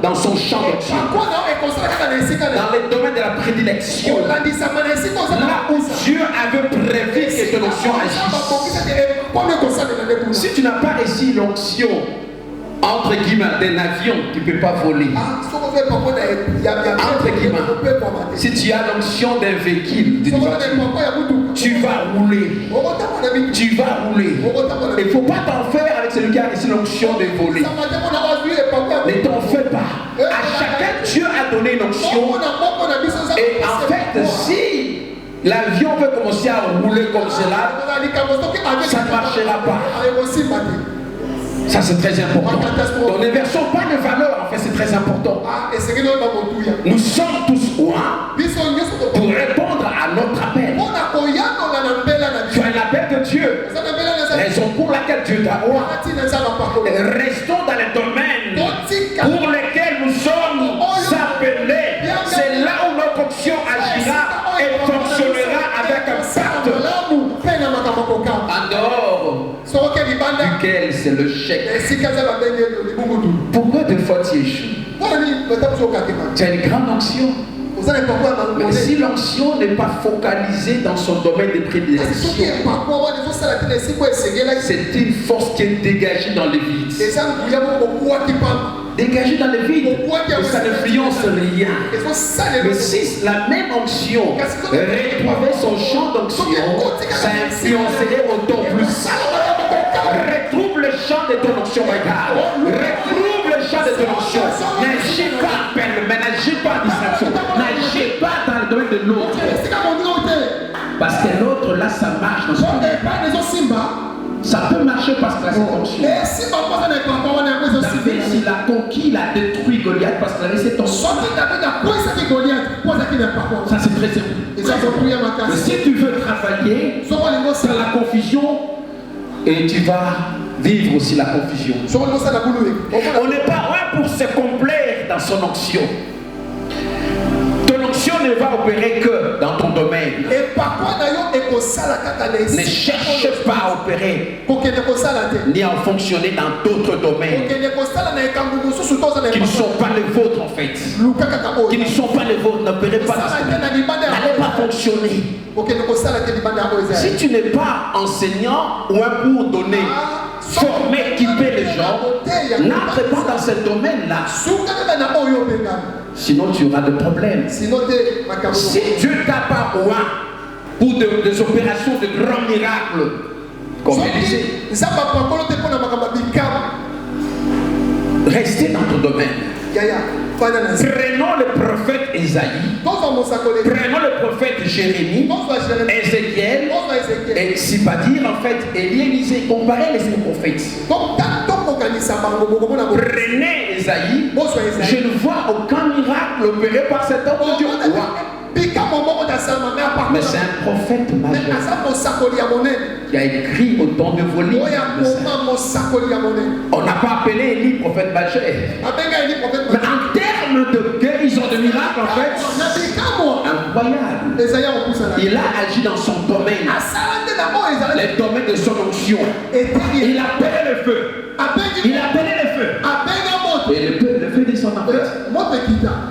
dans son champ d'onction. Dans les domaines de la prédilection. Là où Dieu avait prévu que ton onction agisse. Si tu n'as pas réussi l'onction, entre guillemets, d'un avion, tu ne peux pas voler. Entre guillemets, si tu as l'onction d'un véhicule, tu vas rouler. Tu vas rouler. Il ne faut pas t'en faire avec celui qui a reçu l'onction de voler. Ne t'en fais pas. À chacun, Dieu a donné une onction. Et en fait, si l'avion veut commencer à rouler comme cela, ça ne marchera pas. Ça c'est très important. Donc ne versons pas de valeur, en fait c'est très important. Nous sommes tous rois pour répondre à notre appel. Tu as l'appel de Dieu. Raison pour laquelle Dieu t'a roi. Restons dans les domaines pour lesquels nous sommes appelés. C'est là où notre onction agira et fonctionnera avec un pacte. En dehors duquel c'est le chèque. Pourquoi des fois tu échoues? Tu as une grande onction. Mais si l'onction n'est pas focalisée dans son domaine de prédilection, c'est une force qui est dégagée dans le vide. Dégagée dans le vide, et ça n'influence rien. Mais si la même onction retrouvait son champ d'onction, ça influencerait autant plus. Retrouve le champ de ton onction, regarde. Retrouve le champ de ton onction. N'agis pas à peine, mais n'agis pas à distraction. N'agis pas dans le domaine de l'autre. Parce que l'autre, là, ça marche dans son domaine. Ça peut marcher parce que là, c'est onction. David, s'il a conquis, il a détruit Goliath parce qu'il avait cette onction. Ça, c'est très simple. Mais si tu veux travailler dans la confusion, et tu vas vivre aussi la confusion. On n'est pas loin pour se complaire dans son onction. Ton onction ne va opérer que dans ton domaine. Ne cherche pas à opérer ni à fonctionner dans d'autres domaines qui ne sont pas les vôtres en fait. Qui ne sont pas les vôtres, n'opérez pas dans ce domaine. N'allez pas fonctionner. Si tu n'es pas enseignant ou un pour donner, former, équiper les gens, n'entre pas dans ce domaine-là. Sinon tu auras des problèmes. Si Dieu t'a pas roi pour des opérations de grands miracles, comme Élisée, restez dans ton domaine. Prenons le prophète Esaïe, prenons le prophète Jérémie, Ézéchiel, et si pas dire en fait Élisée, comparez les prophètes. Prenez Esaïe, je ne vois aucun miracle opéré par cet homme de Dieu. Mais c'est un prophète majeur qui a écrit autant de volumes. On n'a pas appelé Élie prophète majeur. Mais en termes de guérison de miracles, en fait, incroyable. Il a agi dans son domaine, les domaines de son onction. Il a appelé le feu. Il a appelé le feu. Et le feu descend en fait.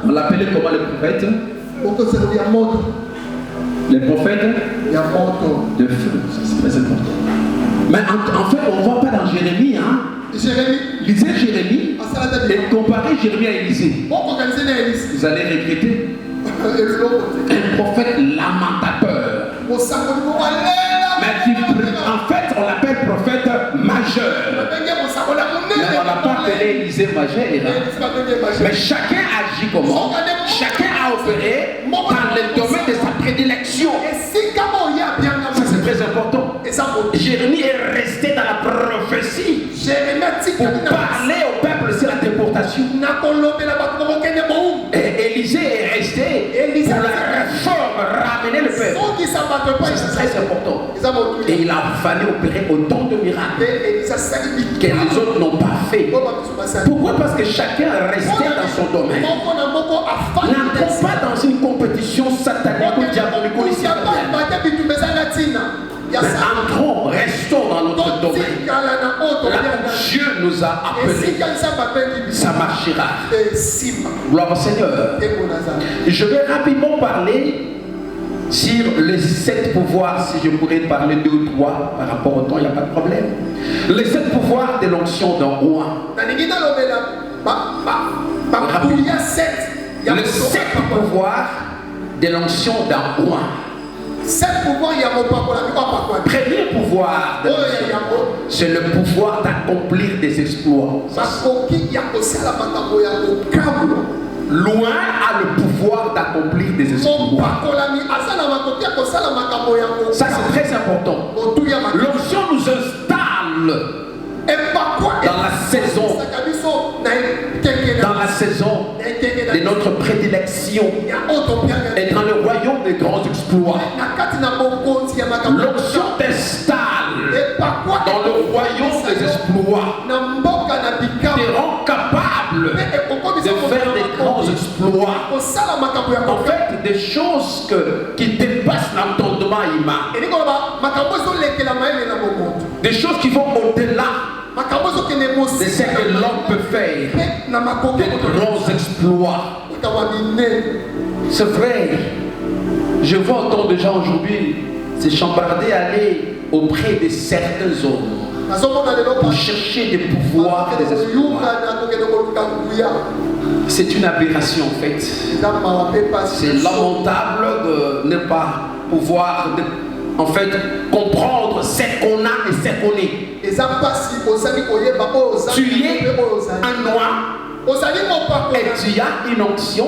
On l'appelait comment le prophète? Les prophètes de feu, ça c'est très important. Mais en fait, on ne voit pas dans Jérémie, hein? Lisez Jérémie et comparez Jérémie à Élisée. Vous allez regretter. Un prophète lamentateur. Mais en fait, on l'appelle prophète majeur. Mais on n'a pas appelé Élisée majeur. Mais chacun agit comment? Chacun a opéré dans le domaine de sa prédilection. Ça c'est très important. Jérémie est resté dans la important. Et il a fallu opérer autant de miracles que les autres n'ont pas fait. Pourquoi? Parce que chacun restait dans son domaine. N'entrons pas dans une compétition satanique ou diabolique. Entrons, restons dans notre domaine. Là où Dieu nous a appelés, ça marchera. Gloire au Seigneur. Je vais rapidement parler sur les 7 pouvoirs, si je pourrais parler 2 ou 3 par rapport au temps, il n'y a pas de problème. Les 7 pouvoirs de l'onction d'un roi. Les 7 pouvoirs de l'onction d'un roi. Premier pouvoir, c'est le pouvoir d'accomplir des exploits. Loin a le pouvoir d'accomplir des exploits. Ça c'est très important. L'onction nous installe dans la saison de notre prédilection et dans le royaume des grands exploits. L'onction t'installe dans le royaume des exploits, te rend capable de faire des grands exploits. En fait, des choses qui dépassent l'entendement humain, des choses qui vont au-delà de ce que l'homme peut faire, des grands exploits. C'est vrai, je vois autant de gens aujourd'hui se chambarder, aller auprès de certains hommes pour chercher des pouvoirs, des exploits. C'est une aberration en fait. C'est lamentable de ne pas pouvoir en fait comprendre ce qu'on a et ce qu'on est. Tu es un noir et tu as une onction.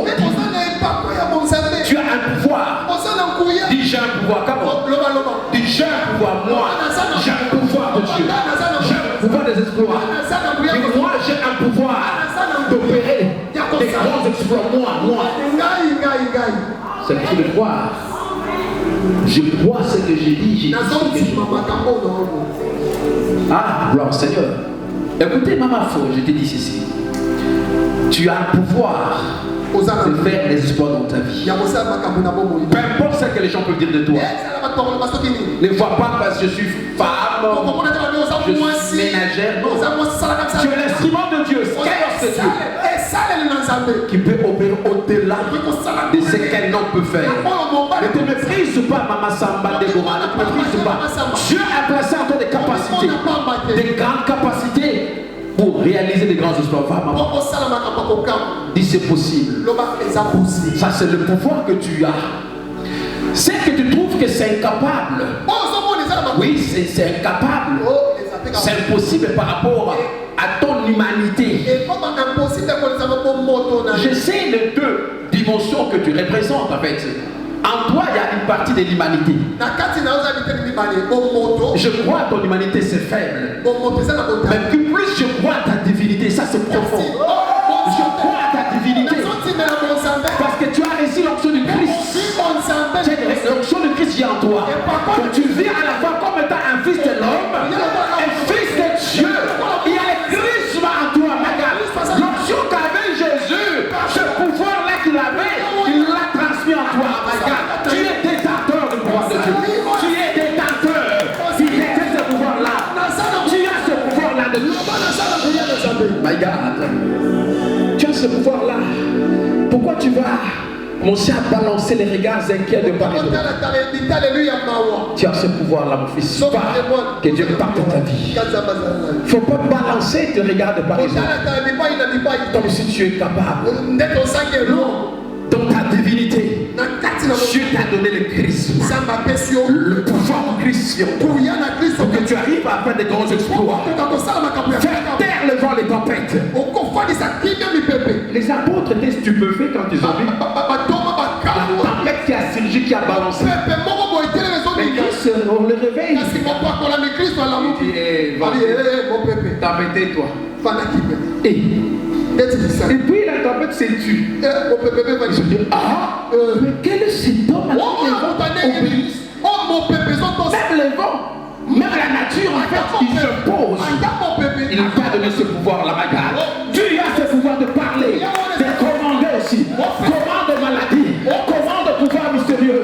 Tu as un pouvoir. Dis j'ai un pouvoir. Dis j'ai un pouvoir. Moi j'ai un pouvoir de Dieu. J'ai un pouvoir des exploits. Dis moi j'ai un pouvoir d'opérer des grands exploits. Moi. C'est que tu le crois. Je crois ce que j'ai dit. Ah, gloire au Seigneur. Écoutez, maman, je te dis ceci. Tu as le pouvoir de faire des exploits dans ta vie. Peu importe ce que les gens peuvent dire de toi. Ne vois pas parce que je suis femme, je suis ménagère. Non. Tu es l'instrument de Dieu. C'est Dieu qui peut opérer au-delà de ce qu'un homme peut faire. Ne te méprise pas, Maman Samba Déborah. Ne te méprise pas. Dieu a placé en toi des capacités, des grandes capacités pour réaliser des grands exploits. Maman. Dis c'est possible. Ça c'est le pouvoir que tu as. C'est que tu trouves que c'est incapable. Oui, c'est incapable. C'est impossible par rapport à ton humanité. Je sais les 2 dimensions que tu représentes en fait. En toi, il y a une partie de l'humanité. Je crois que ton humanité c'est faible. Mais plus je crois à ta divinité, ça c'est profond. Je crois à ta divinité. Parce que tu as reçu l'onction du Christ. L'onction du Christ vient en toi. Donc tu vis à la fois comme étant un fils de l'homme, un fils de Dieu. Il y a le Christ en toi. L'onction qu'avait Jésus, ce pouvoir-là qu'il avait, il l'a transmis en toi. Tu es détenteur du pouvoir de Dieu. Tu es détenteur. Tu as ce pouvoir-là. Tu as ce pouvoir-là de Dieu. My God. Tu as ce pouvoir-là. Pourquoi tu vas commencer à balancer les regards inquiets de part et d'autre? Tu as ce pouvoir-là, mon fils. Pas que Dieu parte de ta vie. Il ne faut pas balancer tes regards de part et d'autre. Comme si tu es capable. Dans ta divinité, Dieu t'a donné le Christ. Le pouvoir du Christ. Pour que tu arrives à faire des grands exploits. Faire taire le vent, les tempêtes. Les apôtres étaient stupéfaits quand ils ont vu la tempête qui a surgi, qui a balancé. Mais Christ, on le réveille. Il dit, t'embêtais toi. Et puis la tempête s'est tue. Ils se disent, mais quel est cet homme Même les vents, même la nature, en fait, il se pose. Il n'a pas donné ce pouvoir là, Dieu a ce pouvoir de parler, de commander aussi. Commande des maladies, commande de pouvoir mystérieux,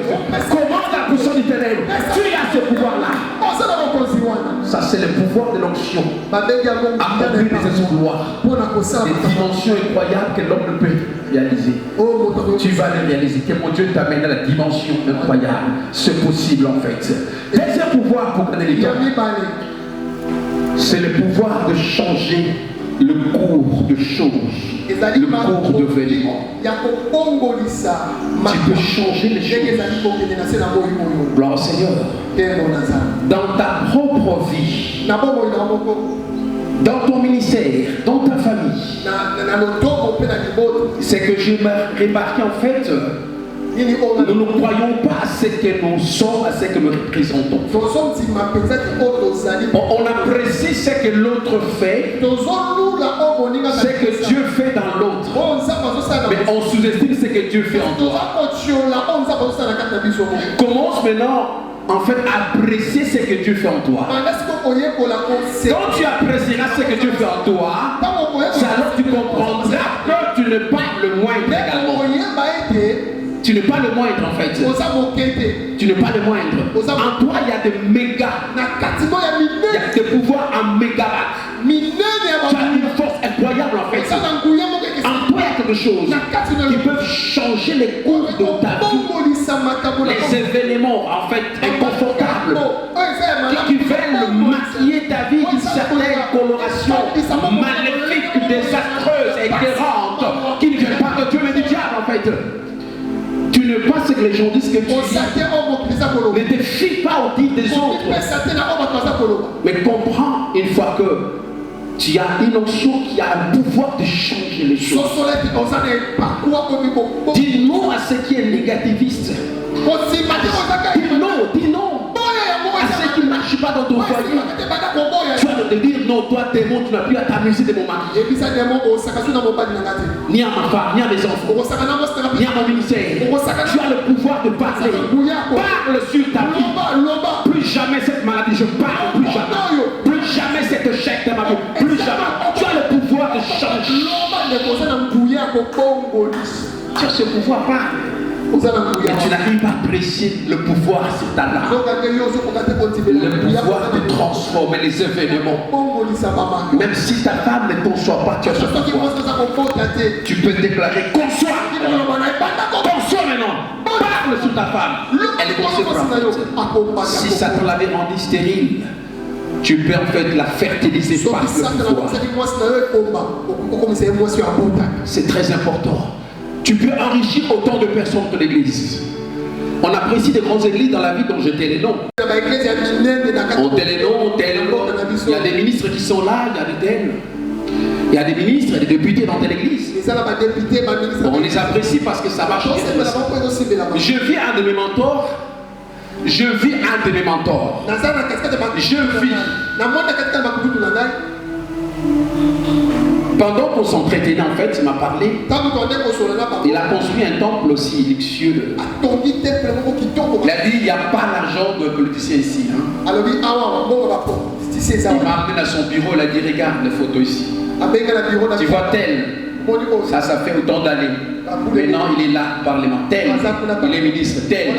commande la puissance du ténèbre. Dieu a ce pouvoir-là. Ça, c'est le pouvoir de l'onction. Accomplir les exploits. Des dimensions incroyables que l'homme ne peut réaliser. Tu vas les réaliser. Que mon Dieu t'amène à la dimension incroyable. C'est possible en fait. Deuxième pouvoir pour connaître les temps, c'est le pouvoir de changer le cours de choses, le cours d'événements. Tu peux changer les choses. Gloire au Seigneur. Dans ta propre vie, dans ton ministère, dans ta famille, c'est que j'ai remarqué en fait, nous ne croyons pas à ce que nous sommes, à ce que nous représentons. On apprécie ce que l'autre fait, ce que Dieu fait dans l'autre. Mais on sous-estime ce que Dieu fait en toi. Commence maintenant, en fait, à apprécier ce que Dieu fait en toi. Quand tu apprécieras ce que Dieu fait en toi, c'est alors que tu comprendras que tu n'es pas le moindre également. Tu n'es pas le moindre en fait. Tu n'es pas le moindre. En toi, il y a des méga. Il y a des pouvoirs en mégawatt. Tu as une force incroyable en fait. En toi, il y a quelque chose qui peut changer les cours de ta vie. Les événements en fait inconfortables qui veulent maquiller ta vie d'une certaine coloration maléfique, désastreuse, écœurante, qui ne vient pas de Dieu mais du diable en fait. Tu ne pas ce que les gens disent que tu dis. Ne te fie pas au dit des autres. Mais comprends une fois que tu as une onction qui a un pouvoir de changer les choses. Dis non à ce qui est négativiste. Dis non à ce qui ne marche pas dans ton foyer. Tu vas te dire non, toi démon, tu n'as plus à t'amuser de mon mari. Ni à ma femme, ni à mes enfants, ni à mon ministère. Tu as le pouvoir de parler. Parle sur ta vie. Plus jamais cette maladie, je parle plus jamais. Plus jamais cet échec de ma vie. Plus jamais. Tu as le pouvoir de changer. Tu as ce pouvoir, parle. Et tu n'arrives pas à apprécier le pouvoir sur ta âme. Le pouvoir de transformer les événements. Même si ta femme ne conçoit pas, tu as ce pouvoir. Tu peux déclarer conçois. Conçois maintenant. Parle sur ta femme. Elle concevra. Si ça te l'avait rendu stérile, tu peux en fait la fertiliser par le pouvoir. C'est très important. Tu peux enrichir autant de personnes que l'église. On apprécie des grandes églises dans la vie dont je t'ai les noms. On t'ai les noms, il y a des ministres qui sont là, il y a des tels. Il y a des ministres et des députés dans telle église. On les apprécie parce que ça marche bien. Je vis un de mes mentors. Je vis un de mes mentors. Pendant qu'on s'entretenait, en fait, il m'a parlé. Il a construit un temple aussi luxueux. Il a dit il n'y a pas l'argent de politicien ici. Hein. Il m'a amené dans son bureau, il a dit regarde les photos ici. Tu vois tel. Ça fait autant d'années. Maintenant il est là, parlementaire. Il est ministre tel.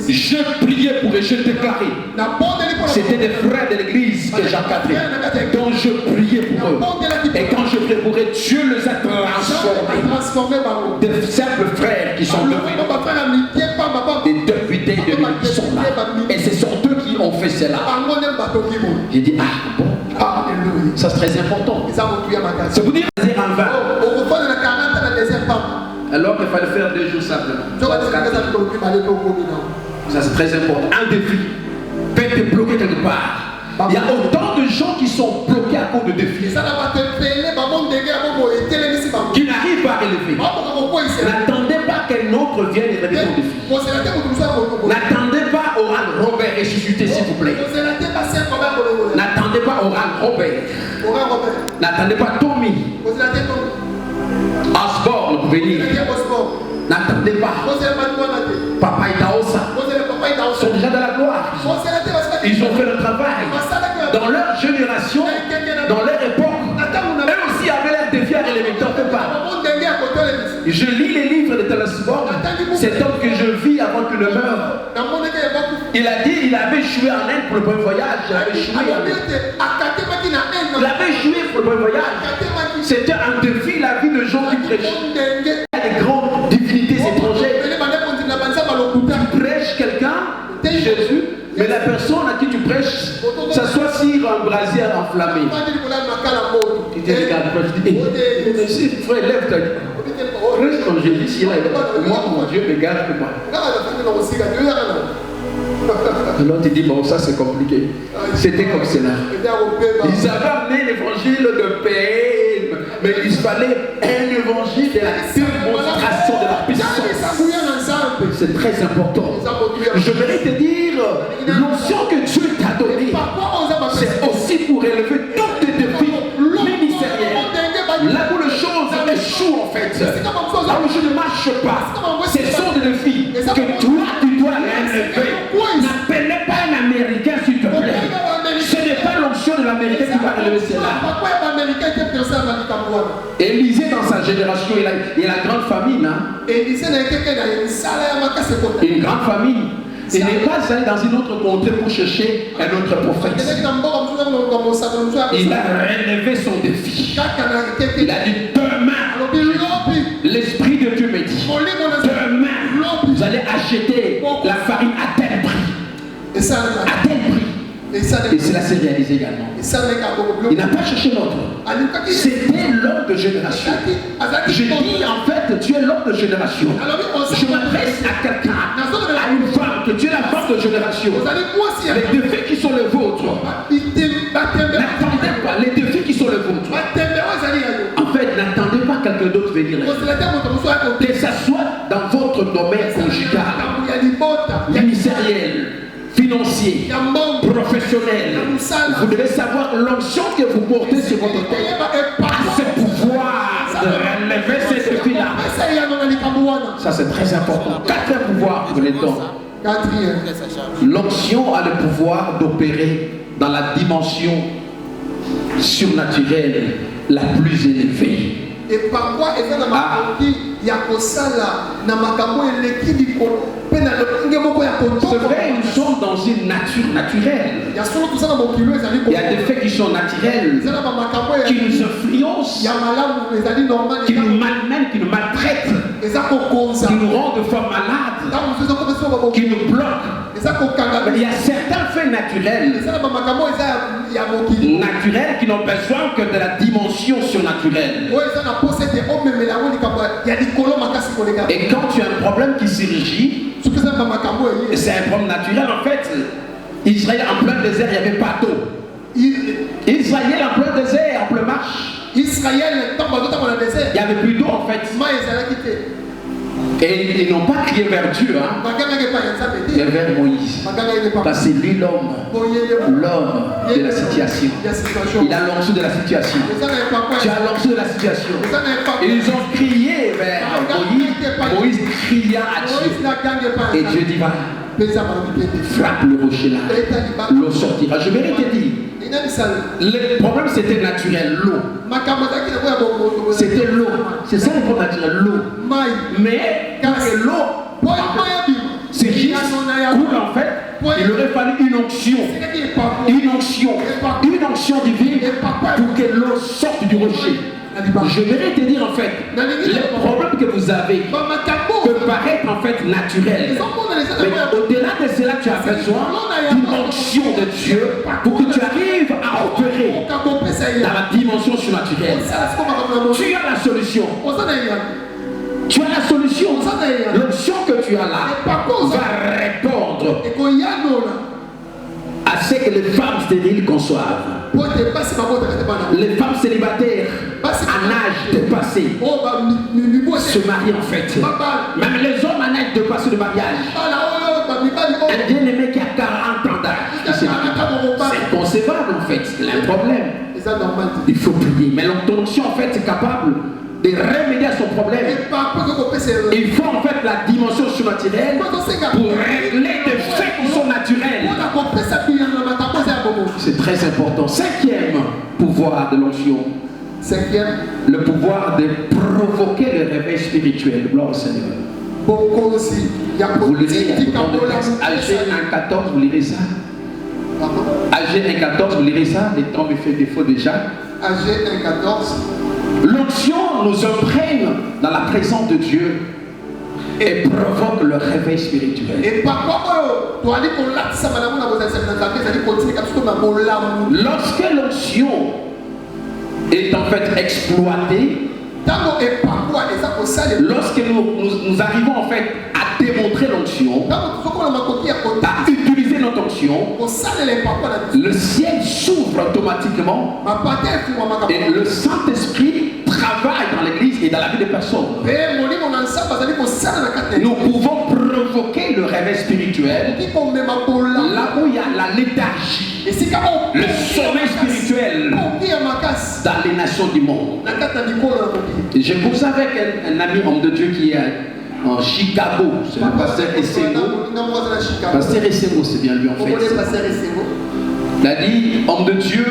Je priais pour eux, je déclarais. C'était des frères de l'église que j'encadrais. Donc je priais pour eux. Et quand je priais pour eux, Dieu les a transformés. Des simples frères qui sont devenus des députés de l'église qui sont là. Et ce sont eux qui ont fait cela. J'ai dit, ah bon, ça c'est très important. C'est vous dire en vain. Alors qu'il fallait faire 2 jours simplement. Ça c'est très important. Un défi peut te bloquer quelque part. Il y a autant de gens qui sont bloqués à cause de défis. Qui n'arrivent pas à relever. N'attendez pas qu'un autre vienne et relever ton défi. N'attendez pas Oran Robert ressuscité s'il vous plaît. N'attendez pas Oran Robert. N'attendez pas Tommy Osborne venir. N'attendez pas Papa Itaosa. Ils sont déjà dans la gloire. Ils ont fait le travail. Dans leur génération, dans leur époque, eux aussi avaient l'air défiés à l'élémentaire que pas. Je lis les livres de Telesphore, cet homme que je vis avant qu'il ne meure. Il a dit qu'il avait échoué en Inde pour le premier voyage. Il avait échoué pour le premier voyage. C'était un défi, la vie de gens qui prêchent. Il y a des grandes divinités étrangères. Tu prêches quelqu'un, Jésus, mais la personne à qui tu prêches s'assoit sur un brasier enflammé. Tu te regardes, tu dis, frère, lève-toi. Prêche comme Jésus, si là, moi, mon Dieu me garde que moi. Alors tu dis, bon, ça c'est compliqué. C'était comme cela. Ils avaient amené l'évangile de paix, mais il fallait un évangile de la démonstration de la puissance. C'est très important. Je voudrais te dire, l'onction que Dieu t'a donnée, c'est aussi pour élever tous tes défis ministériels. Là où les choses échouent en fait, là où je ne marche pas, ce sont des défis que toi tu dois relever. N'appelez pas un Américain s'il te plaît. Ce n'est pas l'onction de l'Américain qui va relever cela. Élisée dans sa génération, il a la grande famine. Une grande famine. Il n'est pas allé dans une autre contrée pour chercher un autre prophète. Il a relevé son défi. Il a dit demain, l'Esprit de Dieu me dit, demain, vous allez acheter la farine à tel prix. À tel prix. Et cela s'est réalisé également. Il n'a pas cherché l'autre. C'était l'homme de génération. Je dis en fait, tu es l'homme de génération. Je m'adresse à quelqu'un, à une femme, que tu es la femme de génération. Les défis qui sont les vôtres. N'attendez pas les défis qui sont les vôtres. En fait, n'attendez pas quelqu'un d'autre venir. Que ça soit dans votre domaine conjugal, ministériel, financier, professionnel. Vous devez savoir l'onction que vous portez sur votre tête a ce pouvoir de relever ces défis-là. Ça c'est très important. Quatrième pouvoir pour les dons. L'onction a le pouvoir d'opérer dans la dimension surnaturelle la plus élevée. Et parfois, c'est vrai, nous sommes dans une nature naturelle. Il y a des faits qui sont naturels, qui nous influencent, qui nous malmènent, qui nous maltraitent, qui nous rendent de fois malades, qui nous bloquent. Mais il y a certains faits naturels qui n'ont besoin que de la dimension surnaturelle. Et quand tu as un problème qui s'érigit, c'est un problème naturel en fait. Israël en plein désert, il n'y avait pas d'eau. Israël en plein désert, en plein marche. Il n'y avait plus d'eau en fait. Et ils n'ont pas crié vers Dieu, hein, mais vers Moïse. Parce que c'est lui l'homme de la situation. Il a l'onction de la situation. Tu as l'onction de la situation. Et ils ont crié vers Moïse. Moïse cria à Dieu. Et Dieu dit, va, frappe le rocher là. L'eau sortira. Je vais te dire. Le problème c'était naturel, l'eau. C'était l'eau. C'est ça le problème naturel, l'eau. Mais quand l'eau, c'est juste coule en fait, il aurait fallu une onction. Une onction divine pour que l'eau sorte du rocher. Je voudrais te dire en fait, les problèmes que vous avez peuvent paraître en fait naturels. Mais au-delà de cela, tu as besoin d'une onction de Dieu pour que tu arrives à opérer dans la dimension surnaturelle. Tu as la solution. Tu as la solution. L'onction que tu as là va répondre à ce que les femmes stériles conçoivent. Les femmes célibataires en âge de passer se marient en fait. Même les hommes en âge de passer le mariage. Un bien-aimé qui a 40 ans d'âge, c'est inconcevable en fait. Il a un problème. Il faut prier. Mais l'onction en fait est capable de remédier à son problème. Il faut en fait la dimension surnaturelle pour régler des faits qui sont naturels. c'est très important. Cinquième pouvoir de l'onction. Cinquième. Le pouvoir de provoquer le réveil spirituel. Gloire au Seigneur. Vous lirez Agé 1.14, vous lirez ça. Agé 1.14, vous lirez ça. Les temps me fait défaut déjà. Agé 1.14. L'onction nous imprègne dans la présence de Dieu et provoque le réveil spirituel. Lorsque l'onction est en fait exploitée, lorsque nous arrivons en fait à démontrer l'onction, à utiliser notre onction, le ciel s'ouvre automatiquement et le Saint-Esprit travaille dans l'église et dans la vie des personnes. Nous pouvons provoquer le réveil spirituel là où il y a la léthargie, le sommeil spirituel dans les nations du monde. J'ai posé avec un ami homme de Dieu qui est en Chicago, c'est le pasteur Essengo. Pasteur Essengo, c'est bien lui en fait. Il a dit, homme de Dieu,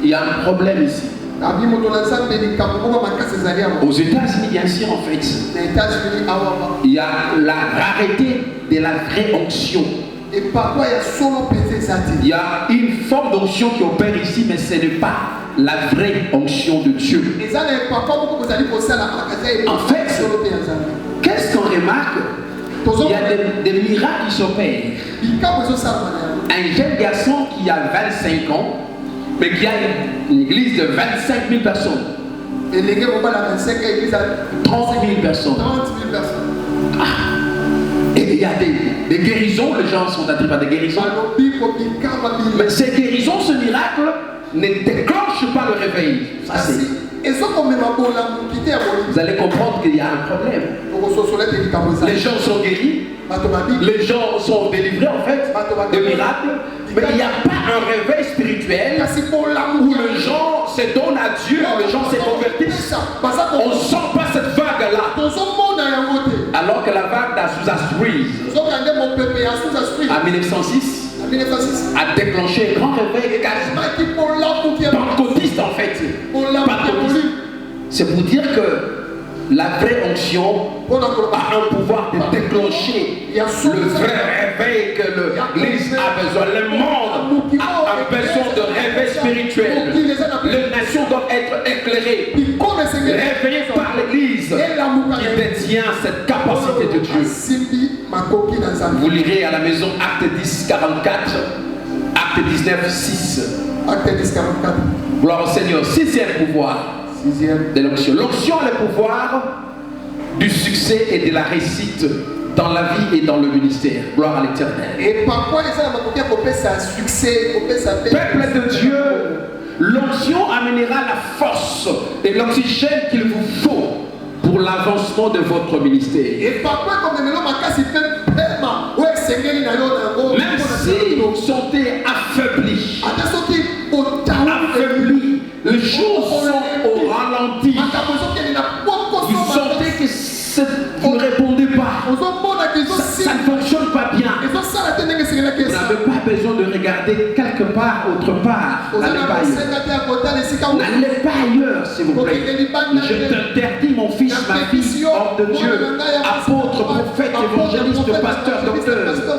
il y a un problème ici. Aux États-Unis, bien sûr, en fait, il y a la rareté de la vraie onction. Il y a une forme d'onction qui opère ici, mais ce n'est pas la vraie onction de Dieu. En fait, qu'est-ce qu'on remarque? Il y a des miracles qui s'opèrent. Un jeune garçon qui a 25 ans, mais qui a une église de 25 000 personnes. 30 000 personnes. Ah. Et il y a des guérisons, les gens sont attirés par des guérisons. Mais ces guérisons, ce miracle, ne déclenche pas le réveil. Ça, vous allez comprendre qu'il y a un problème. Les gens sont guéris, les gens sont délivrés en fait, de miracles, mais il n'y a pas un réveil spirituel où les gens se donnent à Dieu, où les gens se convertissent. On ne sent pas cette vague-là. Alors que la vague d'Azusa Street en 1906 a déclenché un grand réveil pentecôtiste en fait. C'est pour dire que la vraie onction a un pouvoir de déclencher le vrai réveil que l'Église a besoin. Le monde a besoin de réveil spirituel. Les nations doivent être éclairées, réveillées par l'Église qui détient cette capacité de Dieu. Vous lirez à la maison Acte 10, 44, Acte 19, 6. Acte 10, 44. Gloire au Seigneur. Sixième pouvoir de l'onction. L'onction a le pouvoir du succès et de la réussite dans la vie et dans le ministère. Gloire à l'Éternel. Et parfois, ça succès, peuple de Dieu, l'onction amènera la force et l'oxygène qu'il vous faut pour l'avancement de votre ministère. Et parfois, même si vous sentez affaibli, les choses sont au ralenti, vous sentez que vous ne répondez pas, ça ne fonctionne pas bien, vous n'avez pas besoin de regarder quelque part, autre part. N'allez pas ailleurs, s'il vous plaît. Je t'interdis, mon fils, ma fille, homme de Dieu, apôtre, prophète, évangéliste, pasteur,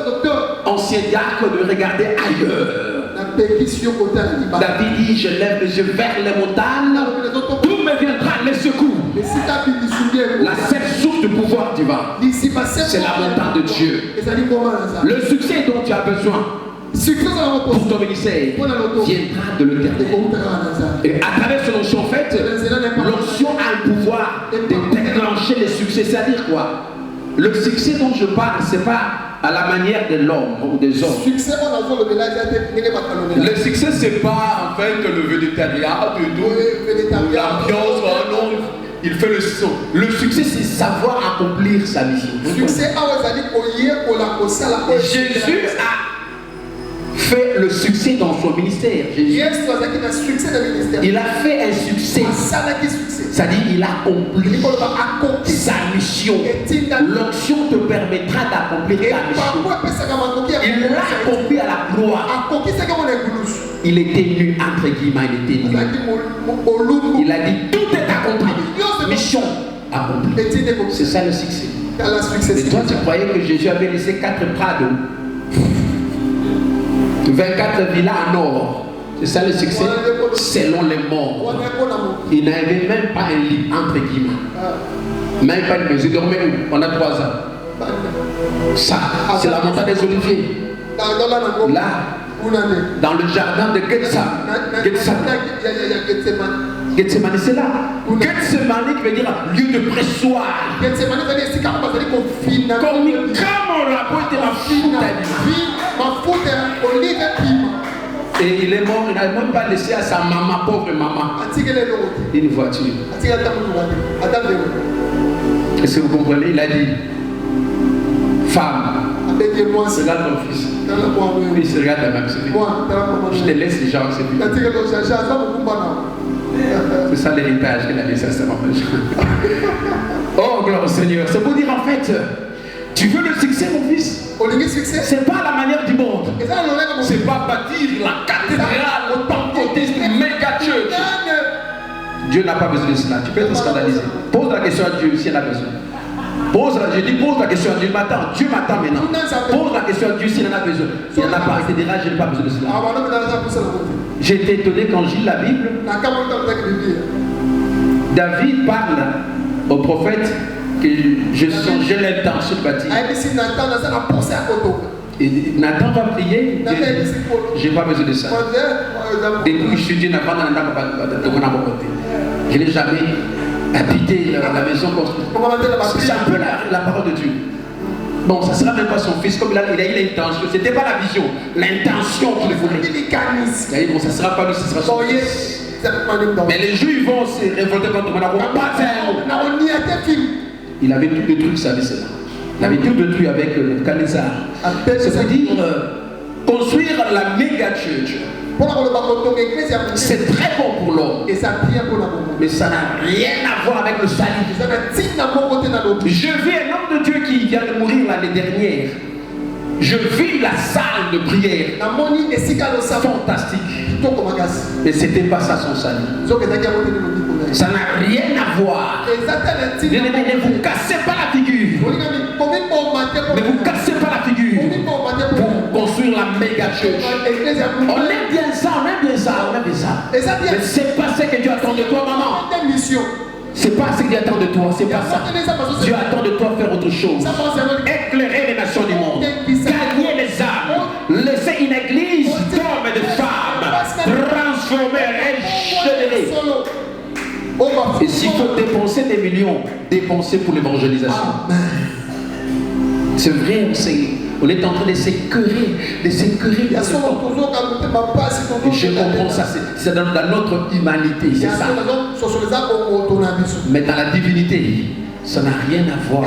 docteur, ancien diacre, de regarder ailleurs. David dit, je lève les yeux vers les montagnes, d'où me viendra les secours. La seule source de pouvoir divin, c'est la montagne de Dieu. Le succès dont tu as besoin pour ton ministère viendra de l'Éternel. Et à travers son onction, en fait, l'onction a le pouvoir de déclencher les succès. C'est-à-dire quoi? Le succès dont je parle, c'est pas à la manière de l'homme ou des hommes. Le succès, c'est pas en fait le végétariat, l'ambiance, non. Il fait le son. Le succès, c'est savoir accomplir sa mission. Jésus a fait le succès dans son ministère. Il a fait un succès. C'est-à-dire il a accompli sa mission. L'onction te permettra d'accomplir ta mission. Il l'a accompli à la gloire. Il était nu, entre guillemets, il était nu. Il a dit, tout est accompli. Mission accomplie. C'est ça le succès. Et toi, tu croyais que Jésus avait laissé 4 prados, 24 villas en or. C'est ça le succès, selon les morts. Il n'avait même pas un lit, entre guillemets. Même pas une maison. Il dormait où? On a 3 ans. Ça, c'est la montagne des Oliviers. Là, dans le jardin de Gethsemane, c'est là. Gethsemane qui veut dire lieu de pressoir. Comme la boîte de la fille. Et il est mort, il n'a même pas laissé à sa maman, pauvre maman, une voiture. Est-ce que vous comprenez? Il a dit, femme, regarde ton fils. Il se regarde la même. Je te laisse les gens, c'est plus. C'est ça l'héritage qu'il a laissé à sa maman. Oh, gloire au Seigneur. C'est pour dire en fait, tu veux le succès, mon fils? C'est pas la manière du monde. C'est pas bâtir la cathédrale, le pentecôtiste, méga church. Dieu n'a pas besoin de cela. Tu peux être scandalisé. Pose la question à Dieu s'il en a besoin. Pose la question à Dieu. Dieu m'attend maintenant. Pose la question à Dieu s'il en a besoin. S'il n'en a pas, il te dira, je n'ai pas besoin de cela. J'ai été étonné quand je lis la Bible. David parle au prophète que j'ai l'intention de bâtir. Et Nathan va prier. Je n'ai pas besoin de ça. Depuis que je suis Dieu, je n'ai jamais habité la maison construite. C'est un peu la parole de Dieu. Bon, ça ne sera même pas son fils, comme il a eu l'intention. Ce n'était pas la vision, l'intention qu'il voulait. Bon, ça ne sera pas lui, ce sera son fils. Mais les Juifs vont se révolter contre moi. Il avait tout détruit, vous savez cela. Il avait tout détruit avec le Nebuchadnezzar. C'est-à-dire construire la méga church. C'est très bon pour l'homme. Mais ça n'a rien à voir avec le salut. Je vis un homme de Dieu qui vient de mourir l'année dernière. Je vis la salle de prière. Fantastique. Et c'était pas ça son salut. Ça n'a rien à voir. Ne vous cassez pas la figure. Ne vous cassez pas la figure pour construire la méga church. On aime bien ça, on aime bien ça, on aime bien ça. Mais c'est pas ce que Dieu attend de toi, maman. C'est pas ce qu'il attend de toi, c'est pas ça. Dieu attend de toi faire autre chose. Éclairer les nations du monde. Gagner les âmes. Laisser une église d'hommes et de femmes. Transformer, régénérer. Et s'il faut dépenser des millions, dépenser pour l'évangélisation. C'est vrai, on est en train de s'écœurer. Et je comprends ça, c'est dans notre humanité, c'est ça. Mais dans la divinité, ça n'a rien à voir.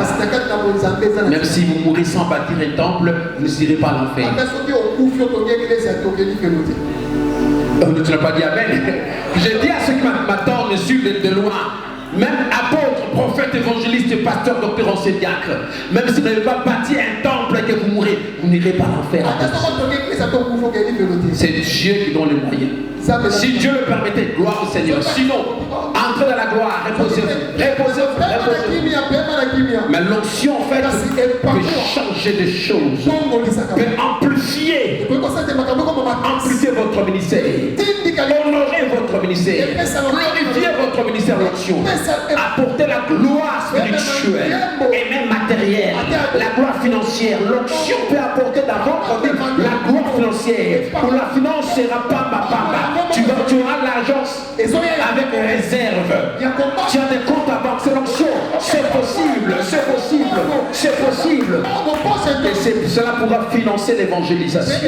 Même si vous mourrez sans bâtir un temple, vous n'irez pas à l'enfer. Tu n'as pas dit amen. Je dis à ceux qui m'attendent me suivent de loin. Même apôtre, prophète, évangéliste, pasteur, docteur, enseignant, diacre, même si vous n'avez pas bâti un temple et que vous mourrez, vous n'irez pas à l'enfer. C'est Dieu qui donne les moyens. Si Dieu le permettait, gloire au Seigneur. Sinon, entrez dans la gloire, reposez-vous. Mais l'onction, en fait, peut changer des choses, peut amplifier votre ministère, honorer votre ministère, glorifier votre ministère, l'onction, apporter la gloire spirituelle et même matérielle, la gloire financière. L'onction peut apporter dans votre vie la gloire financière, où la finance ne sera pas papa. Tu auras l'argent avec réserve. Tu as des comptes à banque. C'est l'onction. C'est possible. C'est possible. C'est possible. Et cela pourra financer l'évangélisation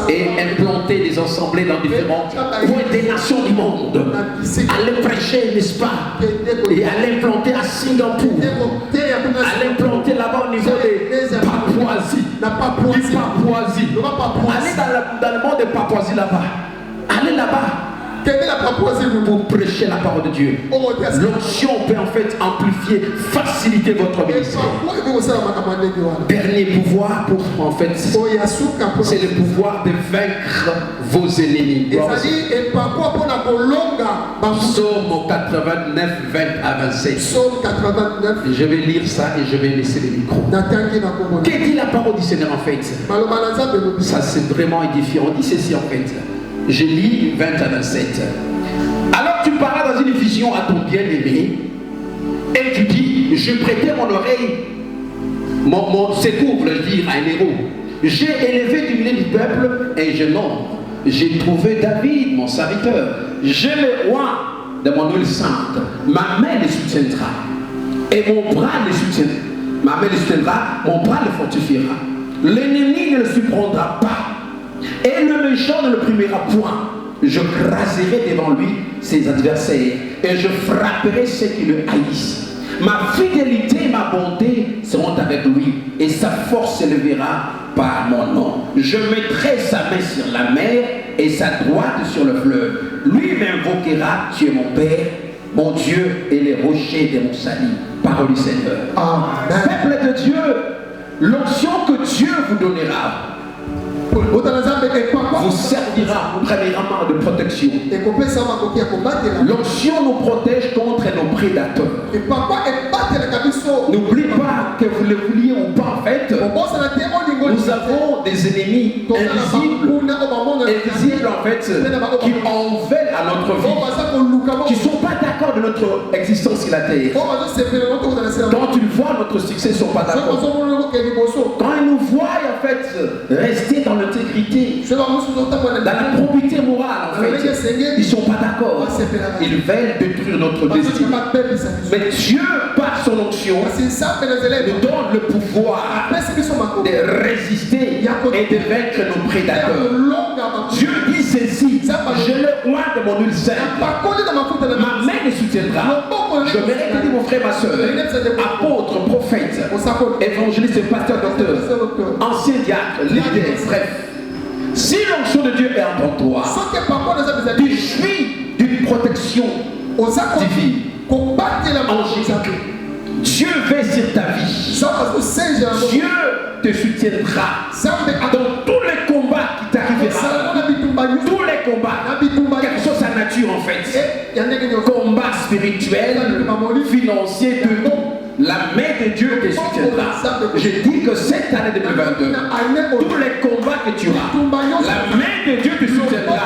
et implanter des assemblées dans différents points des nations du monde. Aller prêcher, n'est-ce pas? Et aller implanter à Singapour. Aller implanter là-bas au niveau des Papouasies. Aller dans le monde des Papouasies là-bas. Allez là-bas. pour prêcher la parole de Dieu. L'onction peut en fait amplifier, faciliter votre ministère. Dernier pouvoir pour en fait, c'est le pouvoir de vaincre vos ennemis. Psaume 89, 20 à 27. Je vais lire ça et je vais laisser le micro. Qu'est-ce dit la parole du Seigneur en fait? Ça c'est vraiment édifiant. On dit ceci en fait. Je lis 20 à 27. Alors tu parles dans une vision à ton bien-aimé et tu dis, je prêtais mon oreille, mon secours, je veux dire, à un héros. J'ai élevé du milieu du peuple un jeune homme. J'ai trouvé David, mon serviteur. J'ai le roi de mon huile sainte. Ma main le soutiendra. Et mon bras le soutiendra. Ma main le soutiendra, mon bras le fortifiera. L'ennemi ne le surprendra pas. Et le méchant ne le primera point. Je craserai devant lui ses adversaires. Et je frapperai ceux qui le haïssent. Ma fidélité et ma bonté seront avec lui. Et sa force s'élèvera par mon nom. Je mettrai sa main sur la mer et sa droite sur le fleuve. Lui m'invoquera, tu es mon Père, mon Dieu et les rochers de mon salut. Parole du Seigneur. Amen. Peuple de Dieu, l'onction que Dieu vous donnera vous servira premièrement de protection. L'onction nous protège contre nos prédateurs. N'oublie pas que vous le vouliez ou pas en fait, nous avons des ennemis invisibles en fait, qui en veulent à notre vie, qui ne sont pas d'accord de notre existence sur la terre. Quand ils voient notre succès, ils ne sont pas d'accord. Quand ils nous voient en fait rester dans l'intégrité, dans la probité morale en fait, ils ne sont pas d'accord. Ils veulent détruire notre destin. Mais Dieu, par son onction, nous donne le pouvoir de résister et de vaincre nos prédateurs. Dieu dit ceci, je le roi de mon huile sainte. Ma main le soutiendra. Je mérite de dire mon frère, ma soeur, apôtre, prophète, évangéliste, pasteur, docteur, ancien diacre, leader, bref. Si l'onction de Dieu est en toi, tu jouis d'une protection divine, angélique. Dieu veille sur ta vie. Dieu te soutiendra dans tous les combats qui t'arriveront. Tous les combats, quelle que soit sa nature en fait. Combat spirituel, financier, de la main de Dieu te soutiendra. Je dis que cette année 2022, tous les combats que tu as, la main de Dieu te soutiendra.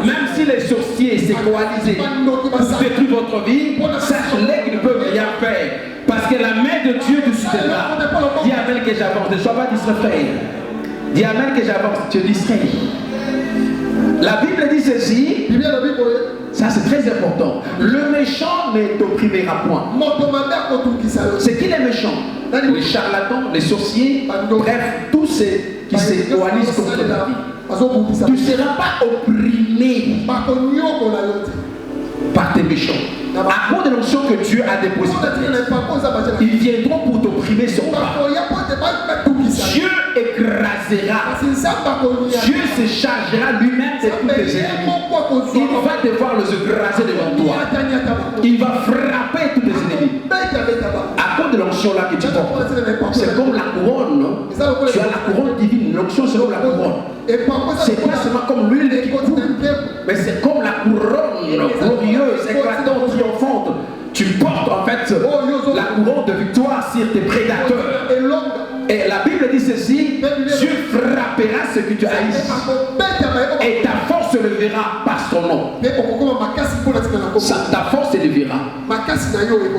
Même si les sorciers s'est coalisés pour détruire votre vie, sache-les qu'ils ne peuvent rien faire. Parce que la main de Dieu te soutiendra. Dis Amen que j'avance, ne sois pas distrait, frère. Dis Amen que j'avance, tu es distrait. La Bible dit ceci. Ça c'est très important. Le méchant ne t'opprimera point. C'est qui les méchants? Les charlatans, les sorciers, bref, tous ceux qui se coalisent contre ta vie. Tu ne seras pas opprimé par tes méchants. À cause de l'onction que Dieu a déposée, ils viendront pour t'opprimer sur toi. Dieu écrasera. Dieu se chargera lui-même de tous tes ennemis. Il va devoir les écraser devant toi. Il va frapper tous tes ennemis. À cause de l'onction là que tu portes, c'est comme la couronne. Tu as la couronne divine. L'onction c'est comme la couronne. C'est pas seulement comme l'huile qui coule, mais c'est comme la couronne glorieuse, éclatante, triomphante. Tu portes en fait la couronne de victoire sur tes prédateurs. Et la Bible dit ceci, Dieu frappera ce que tu haïs. Et ta force se levera par son nom. Ta force se levera.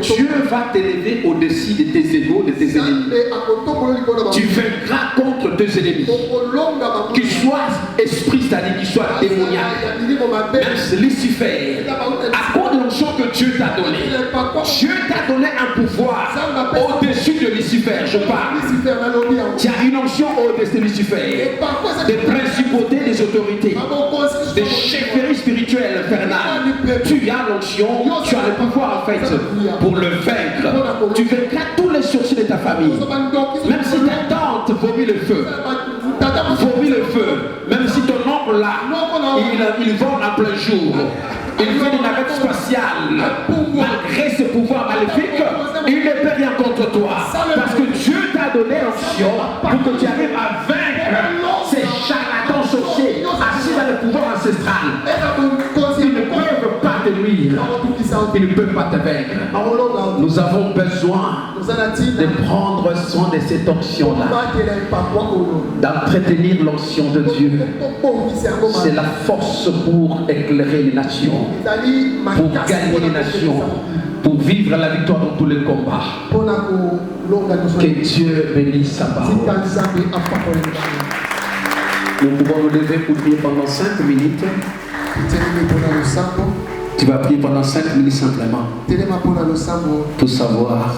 Dieu va t'élever au-dessus de tes égaux, de tes ennemis. Tu vaincras contre tes ennemis. Qu'ils soient esprits, c'est-à-dire qu'ils soient démoniaques. Même Lucifer, à cause de l'onction que Dieu t'a donné, Dieu t'a donné un pouvoir au-dessus de Lucifer. Je parle. Tu as une onction au-dessus de Lucifer, des principautés, des autorités, des chefferies spirituelles infernales. Tu as l'onction, tu as le pouvoir en fait pour le vaincre. Tu vaincras tous les sorciers de ta famille. Même si ta tante vomit le feu, même si ton oncle là Il vole en plein jour. Il fait une navette spatiale. Malgré ce pouvoir maléfique, il ne peut rien contre toi. Parce que Dieu t'a donné l'onction pour que tu arrives à vaincre ces charlatans sorciers assis dans le pouvoir ancestral. Ils ne peuvent pas te nuire. Ils ne peuvent pas te vaincre. Nous avons besoin de prendre soin de cette onction-là, d'entretenir l'onction de Dieu. C'est la force pour éclairer les nations, pour gagner les nations, pour vivre la victoire dans tous les combats. Que Dieu bénisse sa parole. Nous pouvons nous lever pour prier pendant 5 minutes. Tu vas prier pendant 5 minutes simplement pour savoir.